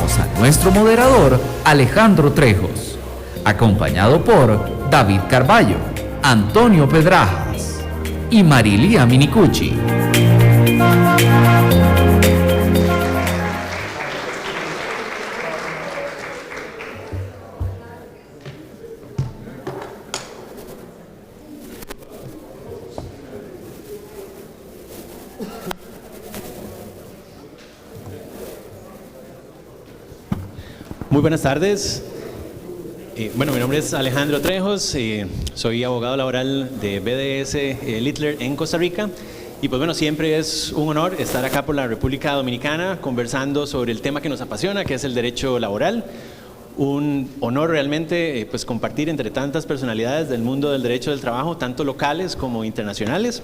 presentamos a nuestro moderador, Alejandro Trejos, acompañado por David Carballo, Antonio Pedrajas y Marilia Minicucci. Muy buenas tardes. Mi nombre es Alejandro Trejos, soy abogado laboral de BDS Littler en Costa Rica y pues bueno, siempre es un honor estar acá por la República Dominicana conversando sobre el tema que nos apasiona, que es el derecho laboral. Un honor realmente pues compartir entre tantas personalidades del mundo del derecho del trabajo, tanto locales como internacionales.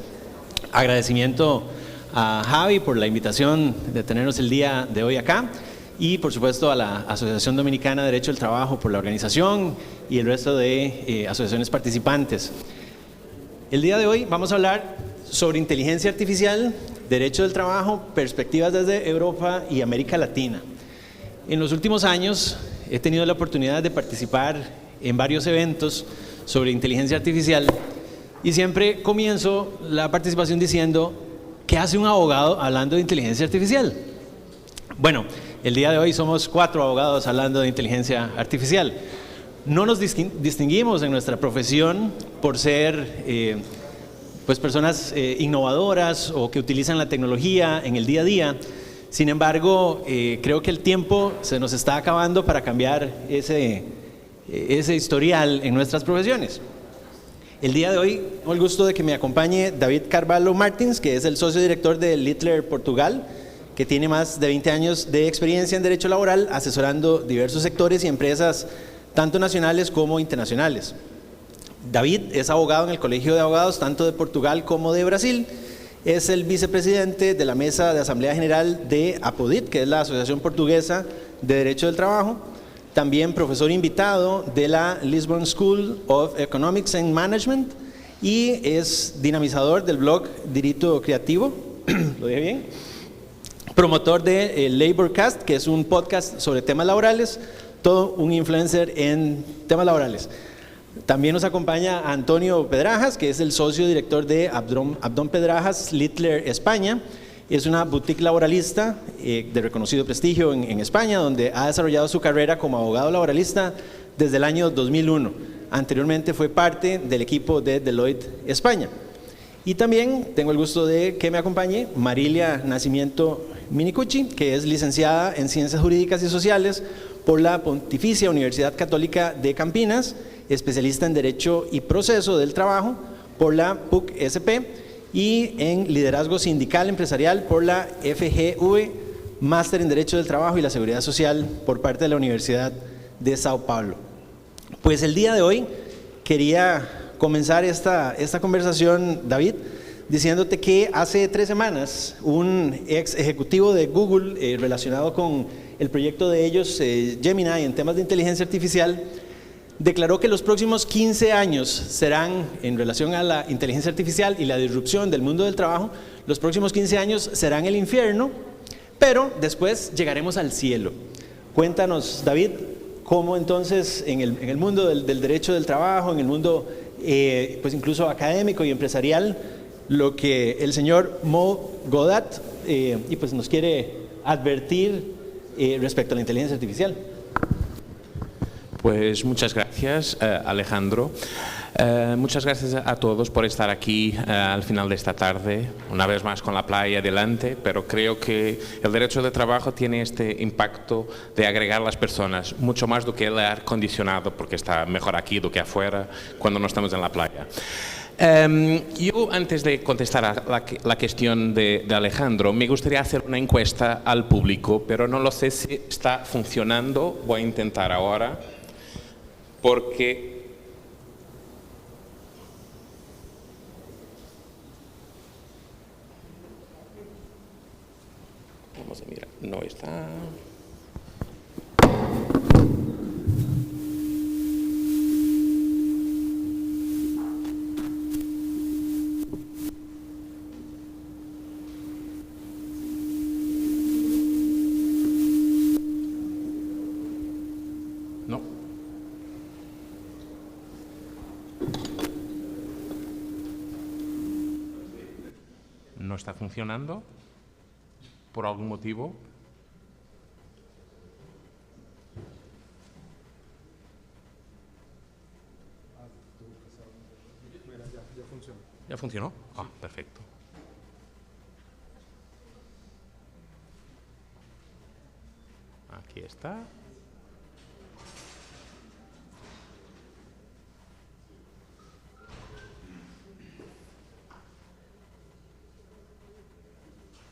Agradecimiento a Javi por la invitación de tenernos el día de hoy acá. Y por supuesto a la Asociación Dominicana de Derecho del Trabajo por la organización y el resto de asociaciones participantes. El día de hoy vamos a hablar sobre inteligencia artificial, derecho del trabajo, perspectivas desde Europa y América Latina. En los últimos años he tenido la oportunidad de participar en varios eventos sobre inteligencia artificial y siempre comienzo la participación diciendo, ¿qué hace un abogado hablando de inteligencia artificial? Bueno, el día de hoy somos 4 abogados hablando de inteligencia artificial. No nos distinguimos en nuestra profesión por ser pues personas innovadoras o que utilizan la tecnología en el día a día. Sin embargo, creo que el tiempo se nos está acabando para cambiar ese historial en nuestras profesiones. El día de hoy tengo el gusto de que me acompañe David Carvalho Martins, que es el socio director de Littler Portugal, que tiene más de 20 años de experiencia en derecho laboral, asesorando diversos sectores y empresas, tanto nacionales como internacionales. David es abogado en el Colegio de Abogados, tanto de Portugal como de Brasil. Es el vicepresidente de la Mesa de Asamblea General de APODIT, que es la Asociación Portuguesa de Derecho del Trabajo. También profesor invitado de la Lisbon School of Economics and Management y es dinamizador del blog Direito Creativo. ¿Lo dije bien? Promotor de Laborcast, que es un podcast sobre temas laborales, todo un influencer en temas laborales. También nos acompaña Antonio Pedrajas, que es el socio director de Abdón Pedrajas Littler España. Es una boutique laboralista de reconocido prestigio en España, donde ha desarrollado su carrera como abogado laboralista desde el año 2001. Anteriormente fue parte del equipo de Deloitte España. Y también tengo el gusto de que me acompañe Marilia Nascimento Minicucci, que es licenciada en Ciencias Jurídicas y Sociales por la Pontificia Universidad Católica de Campinas, especialista en Derecho y Proceso del Trabajo por la PUC-SP y en Liderazgo Sindical Empresarial por la FGV, Máster en Derecho del Trabajo y la Seguridad Social por parte de la Universidad de Sao Paulo. Pues el día de hoy quería comenzar esta conversación, David, diciéndote que hace 3 semanas un ex ejecutivo de Google relacionado con el proyecto de ellos, Gemini, en temas de inteligencia artificial, declaró que los próximos 15 años serán, en relación a la inteligencia artificial y la disrupción del mundo del trabajo, los próximos 15 años serán el infierno, pero después llegaremos al cielo. Cuéntanos, David, cómo entonces en el mundo del derecho del trabajo, en el mundo pues incluso académico y empresarial, lo que el señor Mo Godat y pues nos quiere advertir respecto a la inteligencia artificial. Pues muchas gracias, Alejandro. Muchas gracias a todos por estar aquí al final de esta tarde, una vez más con la playa delante, pero creo que el derecho de trabajo tiene este impacto de agregar a las personas, mucho más do que el aire acondicionado, porque está mejor aquí do que afuera cuando no estamos en la playa. Yo, antes de contestar a la cuestión de Alejandro, me gustaría hacer una encuesta al público, pero no lo sé si está funcionando. Voy a intentar ahora, porque vamos a mirar, no está. está funcionando por algún motivo. ¿Ya funcionó? Ah, perfecto. Aquí está.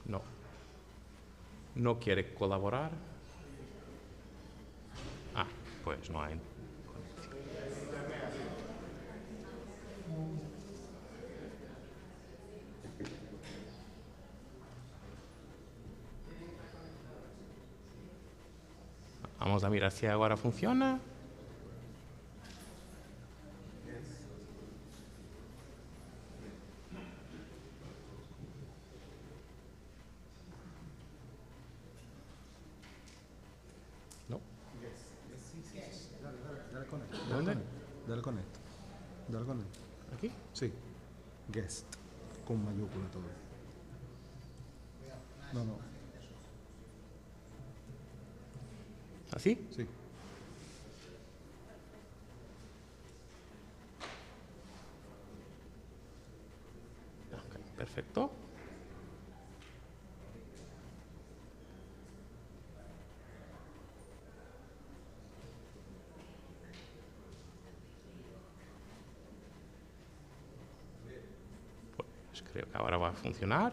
No. No quiere colaborar. Ah, pues no hay. Vamos a mirar si ahora funciona. No. ¿Dónde? Dale connect. Dale connect. ¿Aquí? Sí. Guest. Con mayúscula todo. No. ¿Así? Sí. Ok, perfecto. Pues creo que ahora va a funcionar.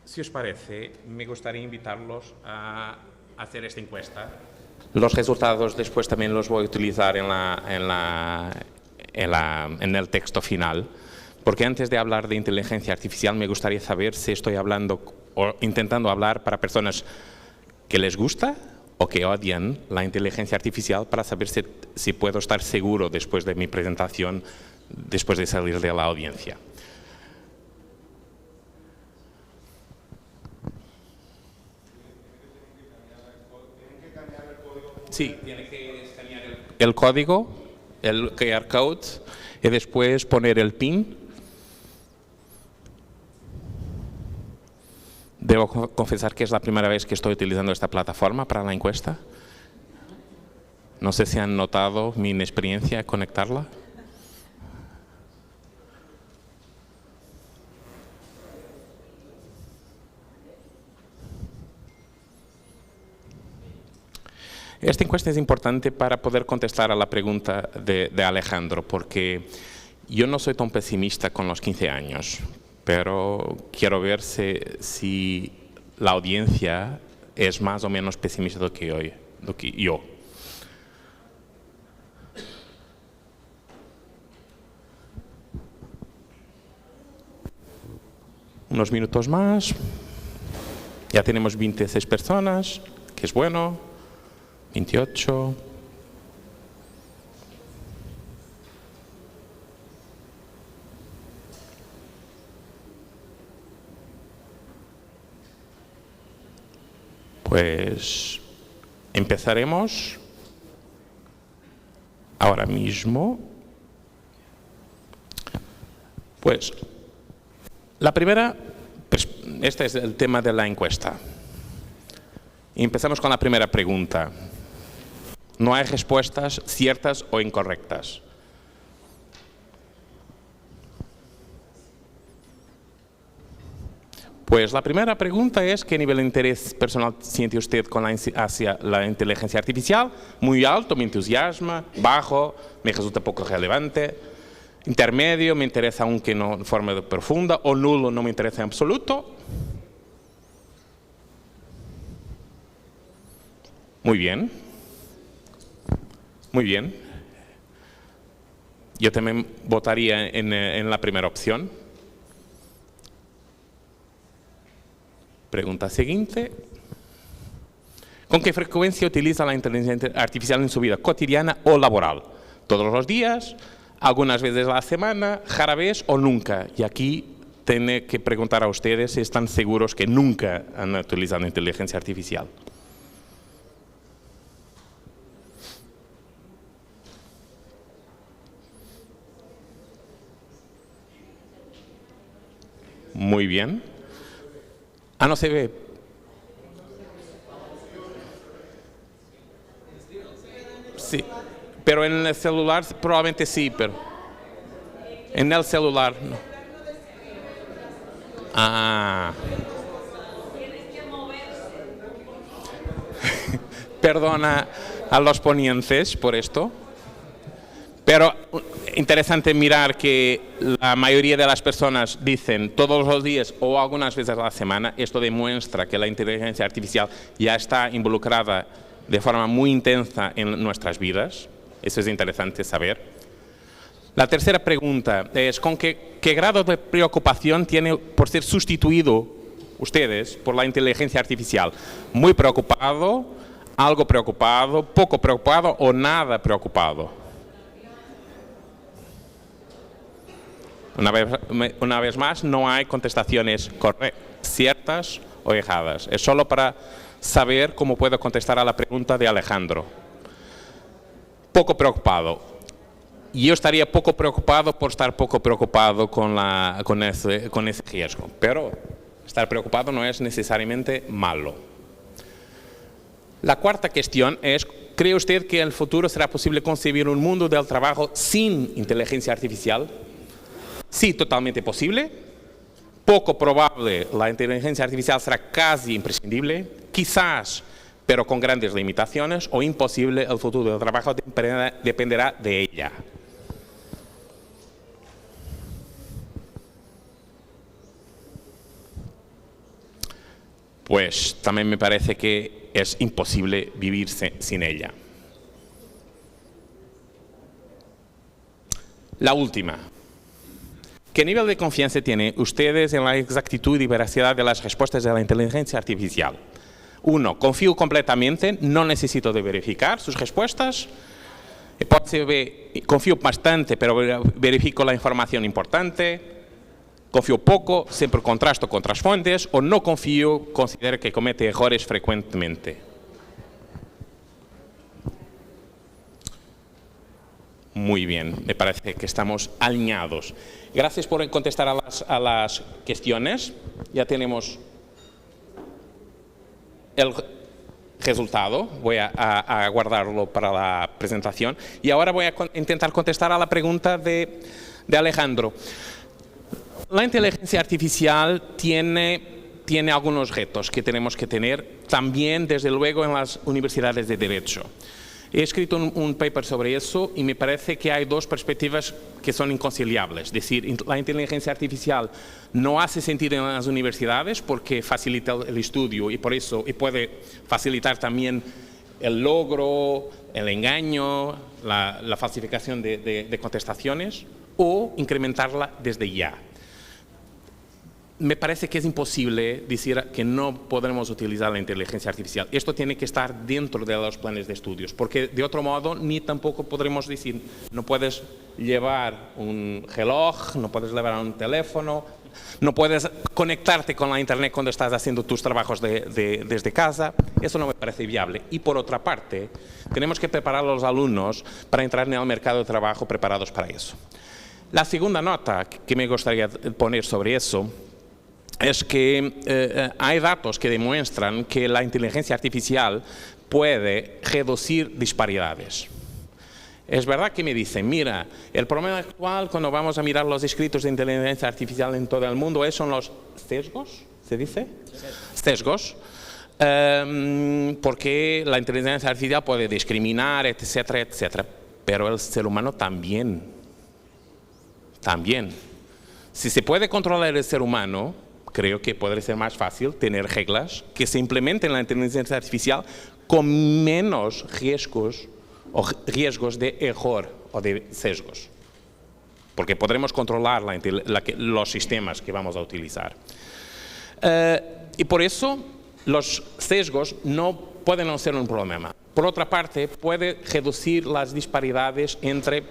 Si os parece, me gustaría invitarlos a hacer esta encuesta. Los resultados después también los voy a utilizar en el texto final, porque antes de hablar de inteligencia artificial me gustaría saber si estoy hablando o intentando hablar para personas que les gusta o que odian la inteligencia artificial, para saber si puedo estar seguro después de mi presentación, después de salir de la audiencia. Sí, tiene que escanear el código, el QR code, y después poner el PIN. Debo confesar que es la primera vez que estoy utilizando esta plataforma para la encuesta. No sé si han notado mi inexperiencia en conectarla. Esta encuesta es importante para poder contestar a la pregunta de Alejandro, porque yo no soy tan pesimista con los 15 años, pero quiero ver si la audiencia es más o menos pesimista do que yo. Unos minutos más. Ya tenemos 26 personas, que es bueno. 28. Pues empezaremos ahora mismo. Pues la primera, pues, este es el tema de la encuesta. Y empezamos con la primera pregunta. No hay respuestas ciertas o incorrectas. Pues la primera pregunta es: ¿qué nivel de interés personal siente usted hacia la inteligencia artificial? Muy alto, me entusiasma; bajo, me resulta poco relevante; intermedio, me interesa aunque no de forma profunda; o nulo, no me interesa en absoluto. Muy bien. Muy bien. Yo también votaría en la primera opción. Pregunta siguiente. ¿Con qué frecuencia utiliza la inteligencia artificial en su vida cotidiana o laboral? ¿Todos los días? ¿Algunas veces a la semana? ¿Rara vez o nunca? Y aquí tengo que preguntar a ustedes si están seguros que nunca han utilizado inteligencia artificial. Muy bien. Ah, no se ve. Sí, pero en el celular probablemente sí, pero en el celular no. Ah. Perdona a los ponentes por esto, pero interesante mirar que la mayoría de las personas dicen todos los días o algunas veces a la semana. Esto demuestra que la inteligencia artificial ya está involucrada de forma muy intensa en nuestras vidas. Eso es interesante saber. La tercera pregunta es, ¿con qué grado de preocupación tiene por ser sustituido ustedes por la inteligencia artificial? ¿Muy preocupado, algo preocupado, poco preocupado o nada preocupado? Una vez más, no hay contestaciones correctas, ciertas o erradas. Es solo para saber cómo puedo contestar a la pregunta de Alejandro. Poco preocupado. Yo estaría poco preocupado por estar poco preocupado con ese riesgo. Pero estar preocupado no es necesariamente malo. La cuarta cuestión es, ¿cree usted que en el futuro será posible concebir un mundo del trabajo sin inteligencia artificial? Sí, totalmente posible. Poco probable, la inteligencia artificial será casi imprescindible. Quizás, pero con grandes limitaciones. O imposible, el futuro del trabajo dependerá de ella. Pues también me parece que es imposible vivir sin ella. La última. ¿Qué nivel de confianza tienen ustedes en la exactitud y veracidad de las respuestas de la inteligencia artificial? 1. Confío completamente, no necesito de verificar sus respuestas. Confío bastante, pero verifico la información importante. Confío poco, siempre contrasto con otras fuentes. O no confío, considero que comete errores frecuentemente. Muy bien, me parece que estamos alineados. Gracias por contestar a las cuestiones. Ya tenemos el resultado. Voy a guardarlo para la presentación. Y ahora voy a intentar contestar a la pregunta de Alejandro. La inteligencia artificial tiene algunos retos que tenemos que tener también, desde luego, en las universidades de Derecho. He escrito un paper sobre eso y me parece que hay dos perspectivas que son inconciliables. Es decir, la inteligencia artificial no hace sentido en las universidades porque facilita el estudio y puede facilitar también el logro, el engaño, la falsificación de contestaciones, o incrementarla desde ya. Me parece que es imposible decir que no podremos utilizar la inteligencia artificial. Esto tiene que estar dentro de los planes de estudios, porque de otro modo ni tampoco podremos decir, no puedes llevar un reloj, no puedes llevar un teléfono, no puedes conectarte con la internet cuando estás haciendo tus trabajos desde casa. Eso no me parece viable. Y por otra parte, tenemos que preparar a los alumnos para entrar en el mercado de trabajo preparados para eso. La segunda nota que me gustaría poner sobre eso es que hay datos que demuestran que la inteligencia artificial puede reducir disparidades. Es verdad que me dicen, mira, el problema actual cuando vamos a mirar los escritos de inteligencia artificial en todo el mundo son los sesgos, ¿se dice? Sesgos. Porque la inteligencia artificial puede discriminar, etcétera, etcétera. Pero el ser humano también. Si se puede controlar el ser humano, creo que podría ser más fácil tener reglas que se implementen en la inteligencia artificial con menos riesgos de error o de sesgos. Porque podremos controlar los sistemas que vamos a utilizar. Y por eso los sesgos no pueden ser un problema. Por otra parte, puede reducir las disparidades entre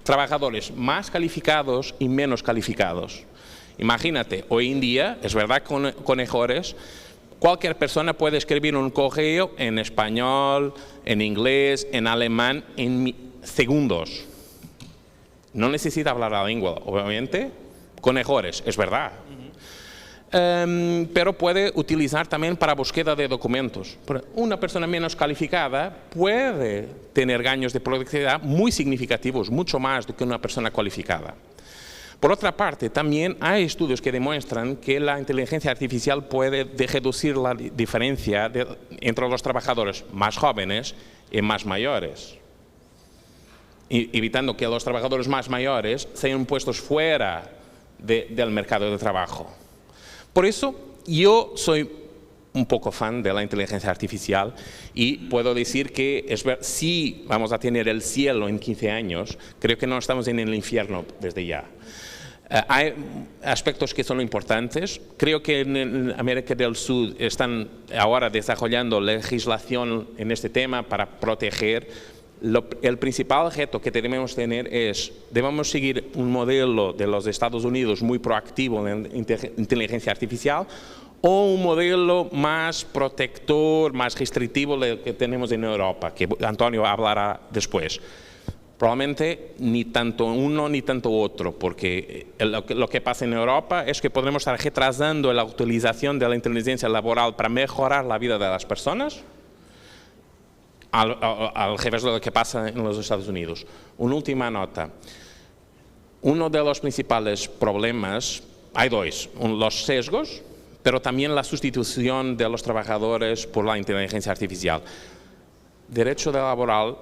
trabajadores más calificados y menos calificados. Imagínate, hoy en día, es verdad, con errores, cualquier persona puede escribir un correo en español, en inglés, en alemán, en segundos. No necesita hablar la lengua, obviamente, con errores, es verdad. pero puede utilizar también para búsqueda de documentos. Una persona menos calificada puede tener gaños de productividad muy significativos, mucho más do que una persona cualificada. Por otra parte, también hay estudios que demuestran que la inteligencia artificial puede reducir la diferencia entre los trabajadores más jóvenes y más mayores, evitando que los trabajadores más mayores sean puestos fuera del mercado de trabajo. Por eso, yo soy un poco fan de la inteligencia artificial y puedo decir que si vamos a tener el cielo en 15 años, creo que no estamos en el infierno desde ya. Hay aspectos que son importantes. Creo que en América del Sur están ahora desarrollando legislación en este tema para proteger. El principal reto que debemos tener es, debemos seguir un modelo de los Estados Unidos muy proactivo en inteligencia artificial o un modelo más protector, más restrictivo del que tenemos en Europa, que Antonio hablará después. Probablemente ni tanto uno ni tanto otro, porque lo que pasa en Europa es que podremos estar retrasando la utilización de la inteligencia laboral para mejorar la vida de las personas, al revés de lo que pasa en los Estados Unidos. Una última nota. Uno de los principales problemas, hay dos, los sesgos, pero también la sustitución de los trabajadores por la inteligencia artificial. Derecho laboral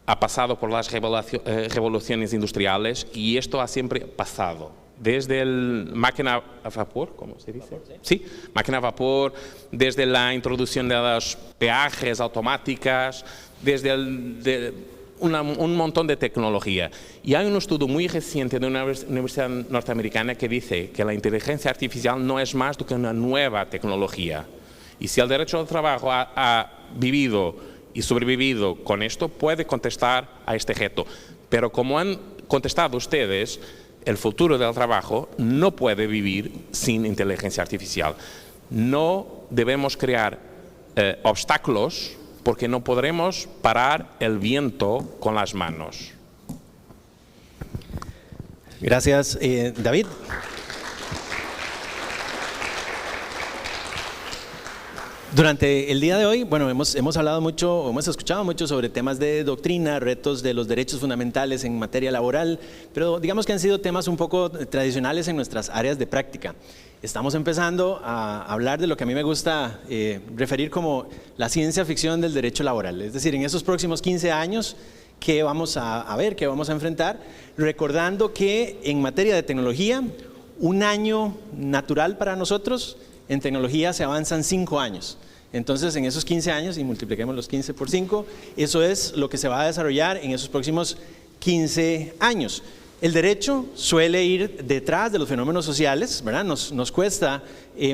ha pasado por las revoluciones industriales y esto ha siempre pasado. Desde el máquina a vapor, ¿cómo se dice? Sí, máquina a vapor, desde la introducción de los peajes automáticas, desde un montón de tecnología. Y hay un estudio muy reciente de una universidad norteamericana que dice que la inteligencia artificial no es más do que una nueva tecnología. Y si el derecho al trabajo ha vivido y sobrevivido con esto, puede contestar a este reto. Pero como han contestado ustedes, el futuro del trabajo no puede vivir sin inteligencia artificial. No debemos crear obstáculos porque no podremos parar el viento con las manos. Gracias, David. Durante el día de hoy, bueno, hemos hablado mucho, hemos escuchado mucho sobre temas de doctrina, retos de los derechos fundamentales en materia laboral, pero digamos que han sido temas un poco tradicionales en nuestras áreas de práctica. Estamos empezando a hablar de lo que a mí me gusta referir como la ciencia ficción del derecho laboral. Es decir, en esos próximos 15 años, ¿qué vamos a ver, qué vamos a enfrentar? Recordando que en materia de tecnología, un año natural para nosotros, en tecnología se avanzan 5 años. Entonces, en esos 15 años, y multipliquemos los 15 por 5, eso es lo que se va a desarrollar en esos próximos 15 años. El derecho suele ir detrás de los fenómenos sociales, ¿verdad? Nos cuesta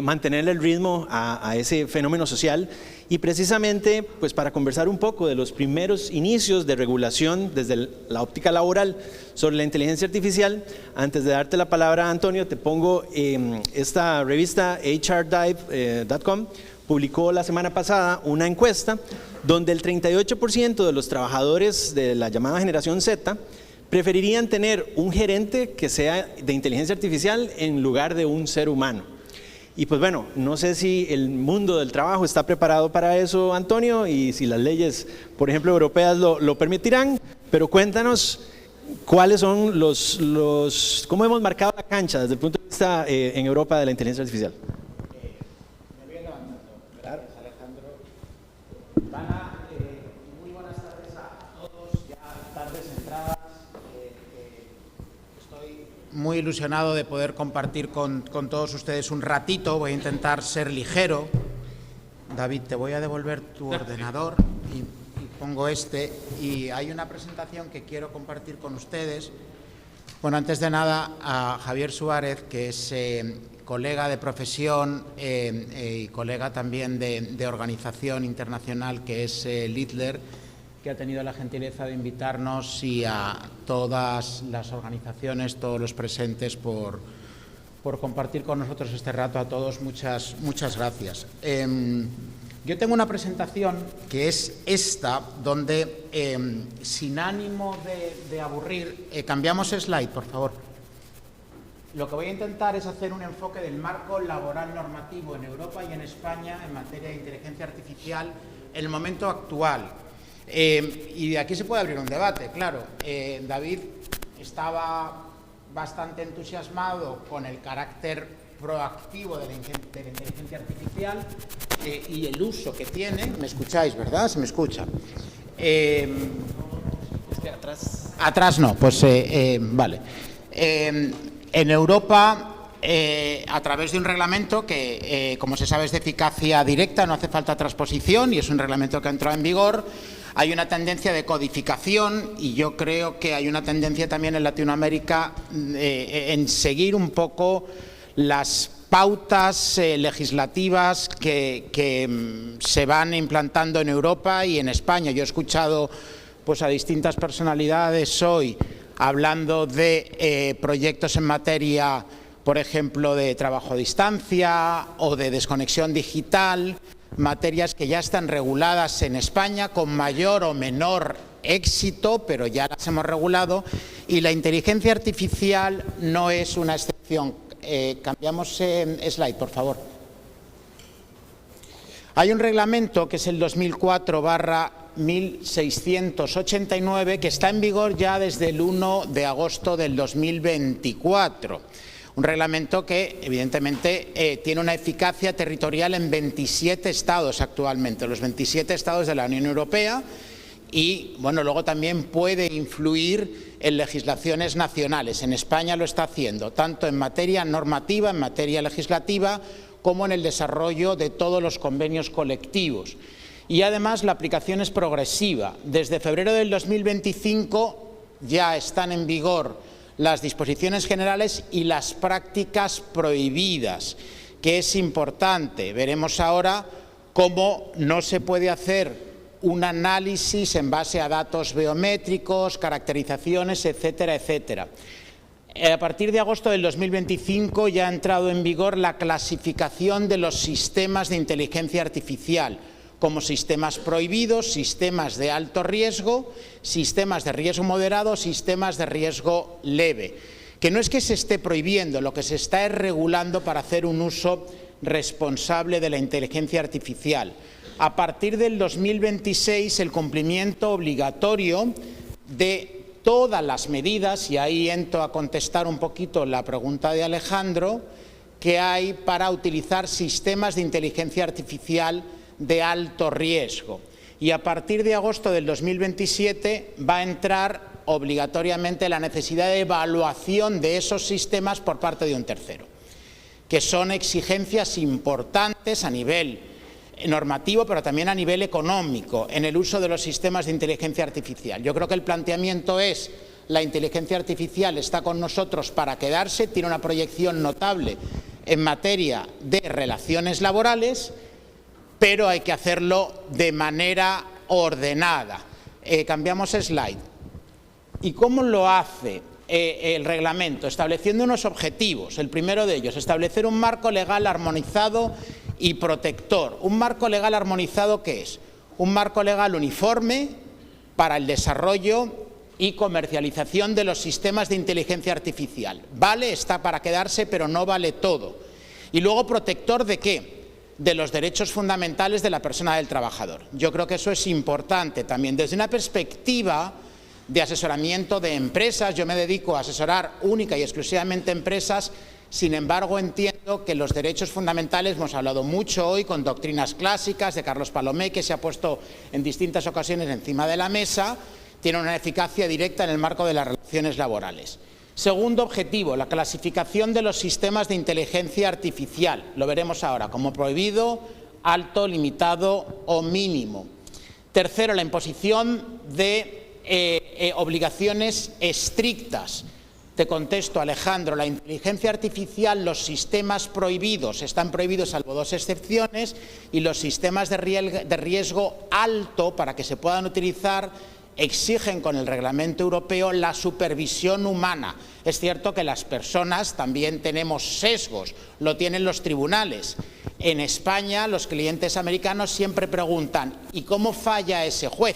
mantener el ritmo a ese fenómeno social, y precisamente pues para conversar un poco de los primeros inicios de regulación desde la óptica laboral sobre la inteligencia artificial, antes de darte la palabra, Antonio, te pongo esta revista HRDive.com publicó la semana pasada una encuesta donde el 38% de los trabajadores de la llamada generación Z preferirían tener un gerente que sea de inteligencia artificial en lugar de un ser humano. Y pues bueno, no sé si el mundo del trabajo está preparado para eso, Antonio, y si las leyes, por ejemplo, europeas lo permitirán, pero cuéntanos cuáles son cómo hemos marcado la cancha desde el punto de vista en Europa de la inteligencia artificial. Me voy levantando. Gracias, Alejandro. Muy buenas tardes a todos, ya tardes entradas. Estoy muy ilusionado de poder compartir con todos ustedes un ratito. Voy a intentar ser ligero. David, te voy a devolver tu ordenador y pongo este. Y hay una presentación que quiero compartir con ustedes. Bueno, antes de nada, a Javier Suárez, que es colega de profesión y colega también de organización internacional, que es Littler, que ha tenido la gentileza de invitarnos, y a todas las organizaciones, todos los presentes, por compartir con nosotros este rato. A todos, muchas gracias. Yo tengo una presentación que es esta, donde, sin ánimo de aburrir, cambiamos slide, por favor. Lo que voy a intentar es hacer un enfoque del marco laboral normativo en Europa y en España en materia de inteligencia artificial en el momento actual. Y de aquí se puede abrir un debate, claro. David estaba bastante entusiasmado con el carácter proactivo de la inteligencia artificial y el uso que tiene. ¿Me escucháis, verdad? ¿Se me escucha? Atrás no, pues vale. En Europa, a través de un reglamento que, como se sabe, es de eficacia directa, no hace falta transposición y es un reglamento que ha entrado en vigor, hay una tendencia de codificación y yo creo que hay una tendencia también en Latinoamérica en seguir un poco las pautas legislativas que se van implantando en Europa y en España. Yo he escuchado pues, a distintas personalidades hoy hablando de proyectos en materia, por ejemplo, de trabajo a distancia o de desconexión digital, materias que ya están reguladas en España con mayor o menor éxito, pero ya las hemos regulado, y la inteligencia artificial no es una excepción. Cambiamos slide, por favor. Hay un reglamento que es el 2004/1689 que está en vigor ya desde el 1 de agosto del 2024. Un reglamento que, evidentemente, tiene una eficacia territorial en 27 estados actualmente, los 27 estados de la Unión Europea, y bueno, luego también puede influir en legislaciones nacionales. En España lo está haciendo, tanto en materia normativa, en materia legislativa, como en el desarrollo de todos los convenios colectivos. Y además la aplicación es progresiva. Desde febrero del 2025 ya están en vigor las disposiciones generales y las prácticas prohibidas, que es importante. Veremos ahora cómo no se puede hacer un análisis en base a datos biométricos, caracterizaciones, etcétera, etcétera. A partir de agosto del 2025 ya ha entrado en vigor la clasificación de los sistemas de inteligencia artificial como sistemas prohibidos, sistemas de alto riesgo, sistemas de riesgo moderado, sistemas de riesgo leve. Que no es que se esté prohibiendo, lo que se está es regulando para hacer un uso responsable de la inteligencia artificial. A partir del 2026, el cumplimiento obligatorio de todas las medidas, y ahí entro a contestar un poquito la pregunta de Alejandro, que hay para utilizar sistemas de inteligencia artificial de alto riesgo. Y a partir de agosto del 2027 va a entrar obligatoriamente la necesidad de evaluación de esos sistemas por parte de un tercero, que son exigencias importantes a nivel normativo, pero también a nivel económico, en el uso de los sistemas de inteligencia artificial. Yo creo que el planteamiento es: la inteligencia artificial está con nosotros para quedarse, tiene una proyección notable en materia de relaciones laborales, pero hay que hacerlo de manera ordenada. Cambiamos slide. ¿Y cómo lo hace el reglamento? Estableciendo unos objetivos. El primero de ellos, establecer un marco legal armonizado y protector. ¿Un marco legal armonizado qué es? Un marco legal uniforme para el desarrollo y comercialización de los sistemas de inteligencia artificial. Vale, está para quedarse, pero no vale todo. Y luego, ¿protector de qué? De los derechos fundamentales de la persona del trabajador. Yo creo que eso es importante también. Desde una perspectiva de asesoramiento de empresas, yo me dedico a asesorar única y exclusivamente empresas. Sin embargo, entiendo que los derechos fundamentales, hemos hablado mucho hoy con doctrinas clásicas de Carlos Palomé, que se ha puesto en distintas ocasiones encima de la mesa, tienen una eficacia directa en el marco de las relaciones laborales. Segundo objetivo, la clasificación de los sistemas de inteligencia artificial. Lo veremos ahora, como prohibido, alto, limitado o mínimo. Tercero, la imposición de obligaciones estrictas. Te contesto, Alejandro, la inteligencia artificial, los sistemas prohibidos están prohibidos salvo dos excepciones, y los sistemas de riesgo alto, para que se puedan utilizar, exigen con el reglamento europeo la supervisión humana. Es cierto que las personas también tenemos sesgos, lo tienen los tribunales. En España los clientes americanos siempre preguntan: ¿y cómo falla ese juez,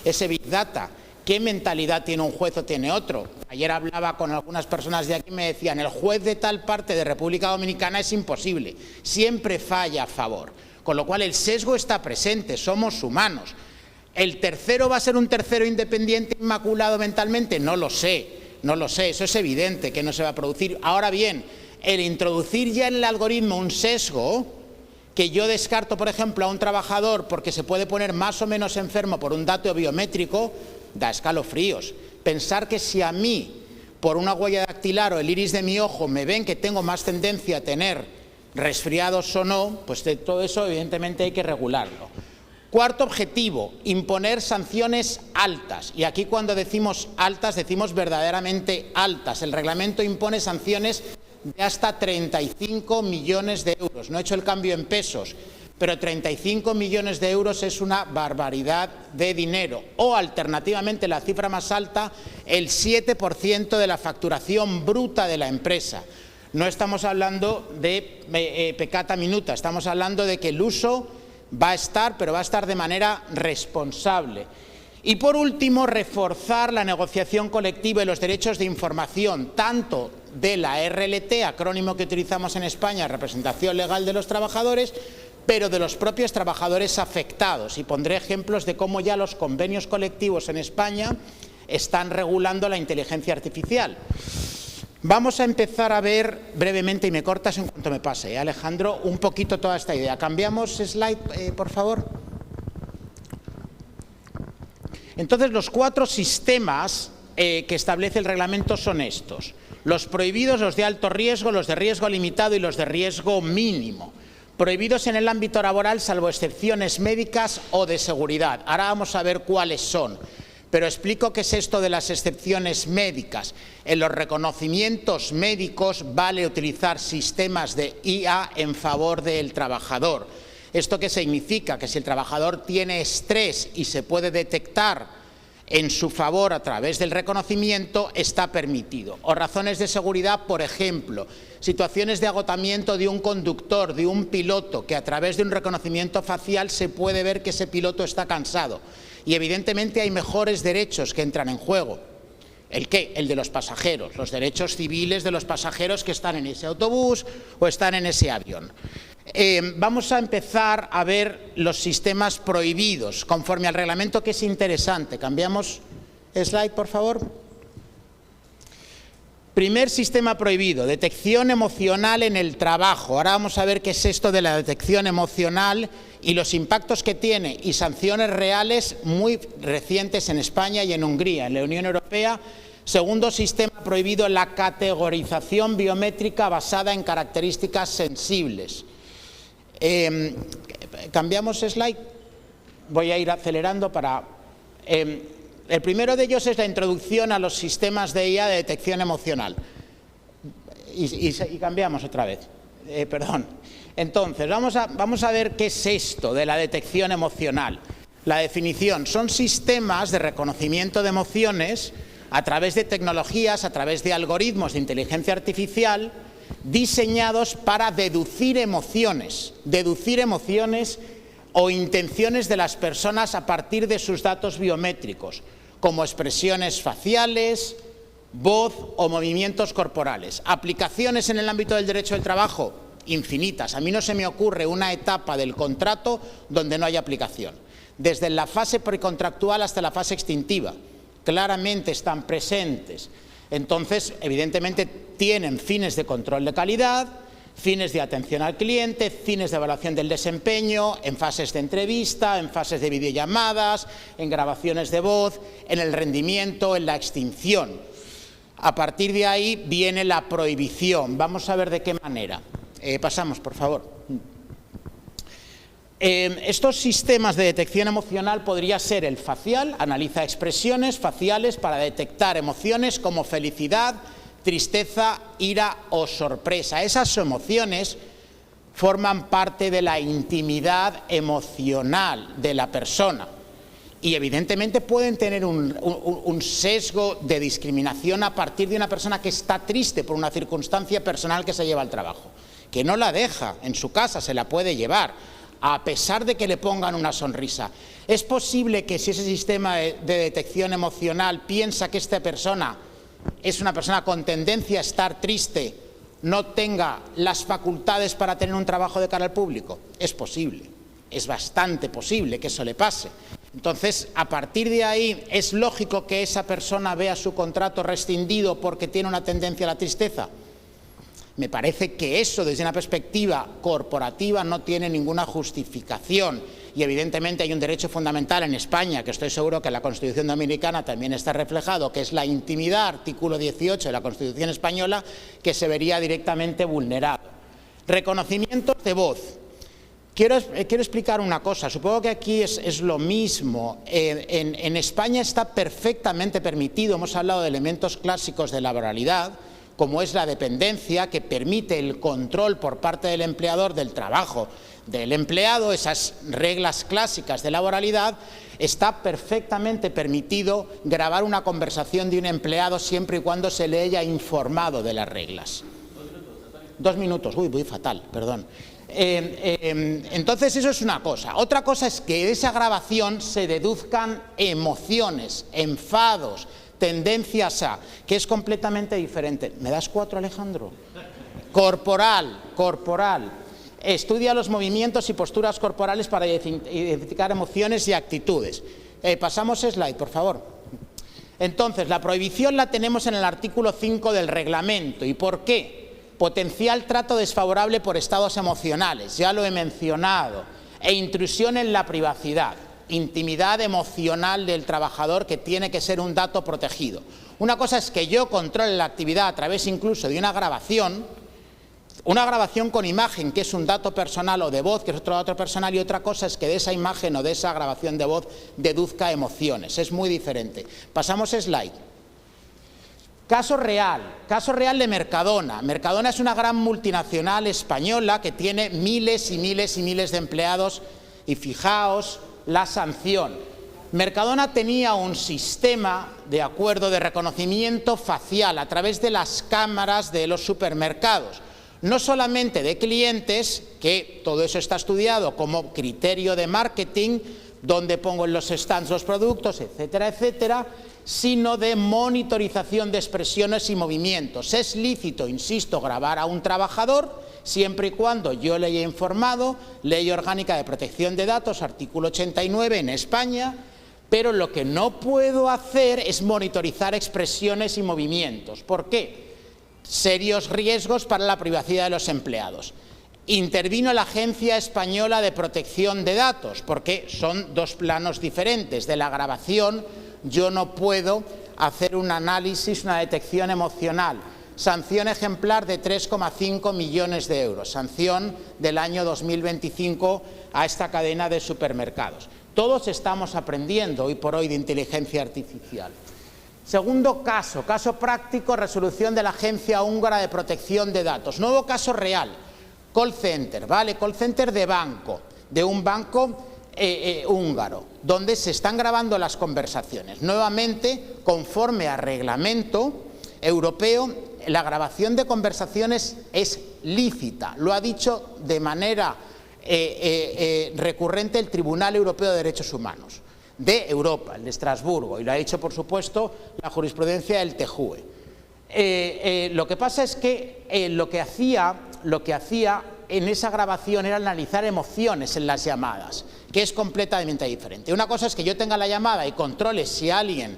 ese Big Data? ¿qué mentalidad tiene un juez o tiene otro? Ayer hablaba con algunas personas de aquí y me decían, el juez de tal parte de República Dominicana es imposible, siempre falla a favor. Con lo cual el sesgo está presente, somos humanos. ¿El tercero va a ser un tercero independiente, inmaculado mentalmente? No lo sé, eso es evidente que no se va a producir. Ahora bien, el introducir ya en el algoritmo un sesgo, que yo descarto, por ejemplo, a un trabajador porque se puede poner más o menos enfermo por un dato biométrico, da escalofríos. Pensar que si a mí, por una huella dactilar o el iris de mi ojo, me ven que tengo más tendencia a tener resfriados o no, pues de todo eso evidentemente hay que regularlo. Cuarto objetivo, imponer sanciones altas. Y aquí cuando decimos altas, decimos verdaderamente altas. El reglamento impone sanciones de hasta 35 millones de euros. No he hecho el cambio en pesos, pero 35 millones de euros es una barbaridad de dinero. O alternativamente, la cifra más alta, el 7% de la facturación bruta de la empresa. No estamos hablando de peccata minuta, estamos hablando de que el uso va a estar, pero va a estar de manera responsable. Y por último, reforzar la negociación colectiva y los derechos de información, tanto de la RLT, acrónimo que utilizamos en España, Representación Legal de los Trabajadores, pero de los propios trabajadores afectados. Y pondré ejemplos de cómo ya los convenios colectivos en España están regulando la inteligencia artificial. Vamos a empezar a ver brevemente, y me cortas en cuanto me pase, Alejandro, un poquito toda esta idea. Cambiamos slide, por favor. Entonces, los 4 sistemas que establece el reglamento son estos. Los prohibidos, los de alto riesgo, los de riesgo limitado y los de riesgo mínimo. Prohibidos en el ámbito laboral, salvo excepciones médicas o de seguridad. Ahora vamos a ver cuáles son. Pero explico qué es esto de las excepciones médicas. En los reconocimientos médicos vale utilizar sistemas de IA en favor del trabajador. ¿Esto qué significa? Que si el trabajador tiene estrés y se puede detectar en su favor a través del reconocimiento, está permitido. O razones de seguridad, por ejemplo, situaciones de agotamiento de un conductor, de un piloto, que a través de un reconocimiento facial se puede ver que ese piloto está cansado. Y evidentemente hay mejores derechos que entran en juego. ¿El qué? El de los pasajeros, los derechos civiles de los pasajeros que están en ese autobús o están en ese avión. Vamos a empezar a ver los sistemas prohibidos conforme al reglamento, que es interesante. Cambiamos slide, por favor. Primer sistema prohibido, detección emocional en el trabajo. Ahora vamos a ver qué es esto de la detección emocional y los impactos que tiene y sanciones reales muy recientes en España y en Hungría. En la Unión Europea, segundo sistema prohibido, la categorización biométrica basada en características sensibles. Cambiamos slide. Voy a ir acelerando para... el primero de ellos es la introducción a los sistemas de IA de detección emocional. Y cambiamos otra vez. Perdón. Entonces, vamos a ver qué es esto de la detección emocional. La definición: son sistemas de reconocimiento de emociones a través de tecnologías, a través de algoritmos de inteligencia artificial diseñados para deducir emociones o intenciones de las personas a partir de sus datos biométricos, como expresiones faciales, voz o movimientos corporales. Aplicaciones en el ámbito del derecho del trabajo, infinitas. A mí no se me ocurre una etapa del contrato donde no haya aplicación. Desde la fase precontractual hasta la fase extintiva, claramente están presentes. Entonces, evidentemente, tienen fines de control de calidad, fines de atención al cliente, fines de evaluación del desempeño, en fases de entrevista, en fases de videollamadas, en grabaciones de voz, en el rendimiento, en la extinción. A partir de ahí viene la prohibición. Vamos a ver de qué manera. Pasamos, por favor. Estos sistemas de detección emocional podría ser el facial, analiza expresiones faciales para detectar emociones como felicidad, tristeza, ira o sorpresa. Esas emociones forman parte de la intimidad emocional de la persona y evidentemente pueden tener un sesgo de discriminación a partir de una persona que está triste por una circunstancia personal que se lleva al trabajo, que no la deja en su casa, se la puede llevar. a pesar de que le pongan una sonrisa. ¿Es posible que si ese sistema de detección emocional piensa que esta persona es una persona con tendencia a estar triste, no tenga las facultades para tener un trabajo de cara al público? Es posible, es bastante posible que eso le pase. Entonces, a partir de ahí, ¿es lógico que esa persona vea su contrato rescindido porque tiene una tendencia a la tristeza? Me parece que eso, desde una perspectiva corporativa, no tiene ninguna justificación. Y evidentemente hay un derecho fundamental en España, que estoy seguro que en la Constitución Dominicana también está reflejado, que es la intimidad, artículo 18 de la Constitución Española, que se vería directamente vulnerado. Reconocimientos de voz. Quiero explicar una cosa, supongo que aquí es lo mismo. En España está perfectamente permitido, hemos hablado de elementos clásicos de laboralidad, como es la dependencia, que permite el control por parte del empleador del trabajo del empleado, esas reglas clásicas de laboralidad. Está perfectamente permitido grabar una conversación de un empleado siempre y cuando se le haya informado de las reglas. 2 minutos, uy, voy fatal, perdón. Entonces eso es una cosa. Otra cosa es que de esa grabación se deduzcan emociones, enfados, tendencias a, que es completamente diferente. ¿Me das 4, Alejandro? Corporal. Estudia los movimientos y posturas corporales para identificar emociones y actitudes. Pasamos slide, por favor. Entonces, la prohibición la tenemos en el artículo 5 del reglamento. ¿Y por qué? Potencial trato desfavorable por estados emocionales, ya lo he mencionado, e intrusión en la privacidad. Intimidad emocional del trabajador, que tiene que ser un dato protegido. Una cosa es que yo controle la actividad a través incluso de una grabación con imagen, que es un dato personal, o de voz, que es otro dato personal, y otra cosa es que de esa imagen o de esa grabación de voz deduzca emociones. Es muy diferente. Pasamos slide. Caso real de Mercadona. Mercadona es una gran multinacional española que tiene miles y miles y miles de empleados, y fijaos la sanción. Mercadona tenía un sistema de acuerdo de reconocimiento facial a través de las cámaras de los supermercados, no solamente de clientes, que todo eso está estudiado como criterio de marketing, donde pongo en los stands los productos, etcétera, etcétera, sino de monitorización de expresiones y movimientos. Es lícito, insisto, grabar a un trabajador siempre y cuando yo le haya informado, Ley Orgánica de Protección de Datos, artículo 89 en España, pero lo que no puedo hacer es monitorizar expresiones y movimientos. ¿Por qué? Serios riesgos para la privacidad de los empleados. Intervino la Agencia Española de Protección de Datos, porque son 2 planos diferentes. De la grabación yo no puedo hacer un análisis, una detección emocional. Sanción ejemplar de 3,5 millones de euros, sanción del año 2025 a esta cadena de supermercados. Todos estamos aprendiendo hoy por hoy de inteligencia artificial. Segundo caso práctico, resolución de la Agencia Húngara de Protección de Datos. Nuevo caso real, call center, ¿vale? Call center de un banco húngaro, donde se están grabando las conversaciones. Nuevamente, conforme a reglamento europeo, la grabación de conversaciones es lícita. Lo ha dicho de manera recurrente el Tribunal Europeo de Derechos Humanos de Europa, el de Estrasburgo, y lo ha dicho, por supuesto, la jurisprudencia del TJUE. Lo que pasa es que lo que hacía en esa grabación era analizar emociones en las llamadas, que es completamente diferente. Una cosa es que yo tenga la llamada y controle si alguien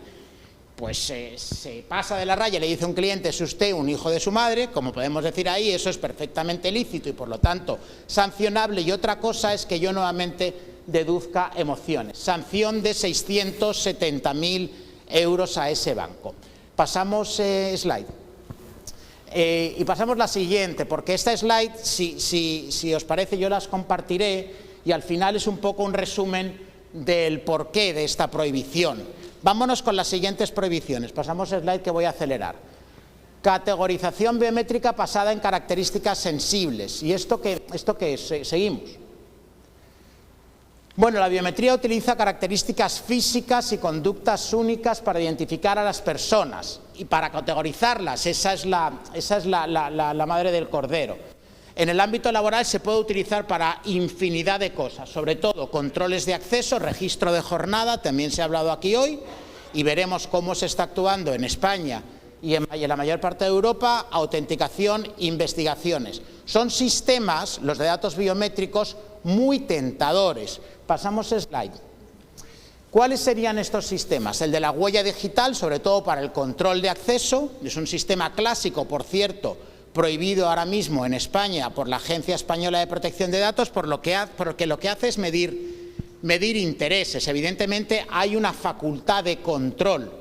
se pasa de la raya y le dice a un cliente: es usted un hijo de su madre, como podemos decir ahí, eso es perfectamente lícito y por lo tanto sancionable. Y otra cosa es que yo nuevamente deduzca emociones. Sanción de 670.000 euros a ese banco. Pasamos slide. Y pasamos la siguiente, porque esta slide, si os parece, yo las compartiré y al final es un poco un resumen del porqué de esta prohibición. Vámonos con las siguientes prohibiciones. Pasamos slide, que voy a acelerar. Categorización biométrica basada en características sensibles. ¿Y esto qué es? Seguimos. Bueno, la biometría utiliza características físicas y conductas únicas para identificar a las personas y para categorizarlas. Esa es la madre del cordero. En el ámbito laboral se puede utilizar para infinidad de cosas, sobre todo controles de acceso, registro de jornada, también se ha hablado aquí hoy, y veremos cómo se está actuando en España y en la mayor parte de Europa, autenticación, investigaciones. Son sistemas, los de datos biométricos, muy tentadores. Pasamos slide. ¿Cuáles serían estos sistemas? El de la huella digital, sobre todo para el control de acceso, es un sistema clásico, por cierto, prohibido ahora mismo en España por la Agencia Española de Protección de Datos, porque lo que hace es medir intereses. Evidentemente hay una facultad de control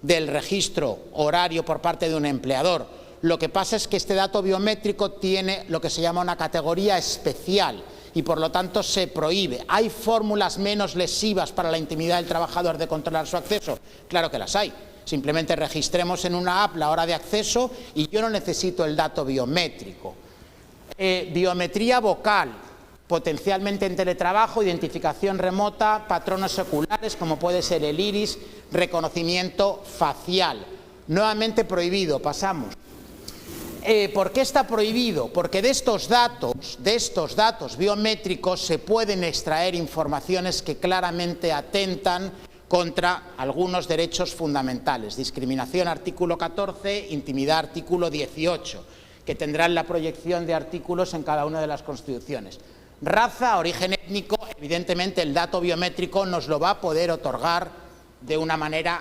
del registro horario por parte de un empleador. Lo que pasa es que este dato biométrico tiene lo que se llama una categoría especial y por lo tanto se prohíbe. ¿Hay fórmulas menos lesivas para la intimidad del trabajador de controlar su acceso? Claro que las hay. Simplemente registremos en una app la hora de acceso y yo no necesito el dato biométrico. Biometría vocal, potencialmente en teletrabajo, identificación remota, patrones oculares como puede ser el iris, reconocimiento facial. Nuevamente prohibido, pasamos. ¿Por qué está prohibido? Porque de estos datos biométricos se pueden extraer informaciones que claramente atentan contra algunos derechos fundamentales. Discriminación, artículo 14, intimidad, artículo 18, que tendrán la proyección de artículos en cada una de las constituciones. Raza, origen étnico, evidentemente el dato biométrico nos lo va a poder otorgar de una manera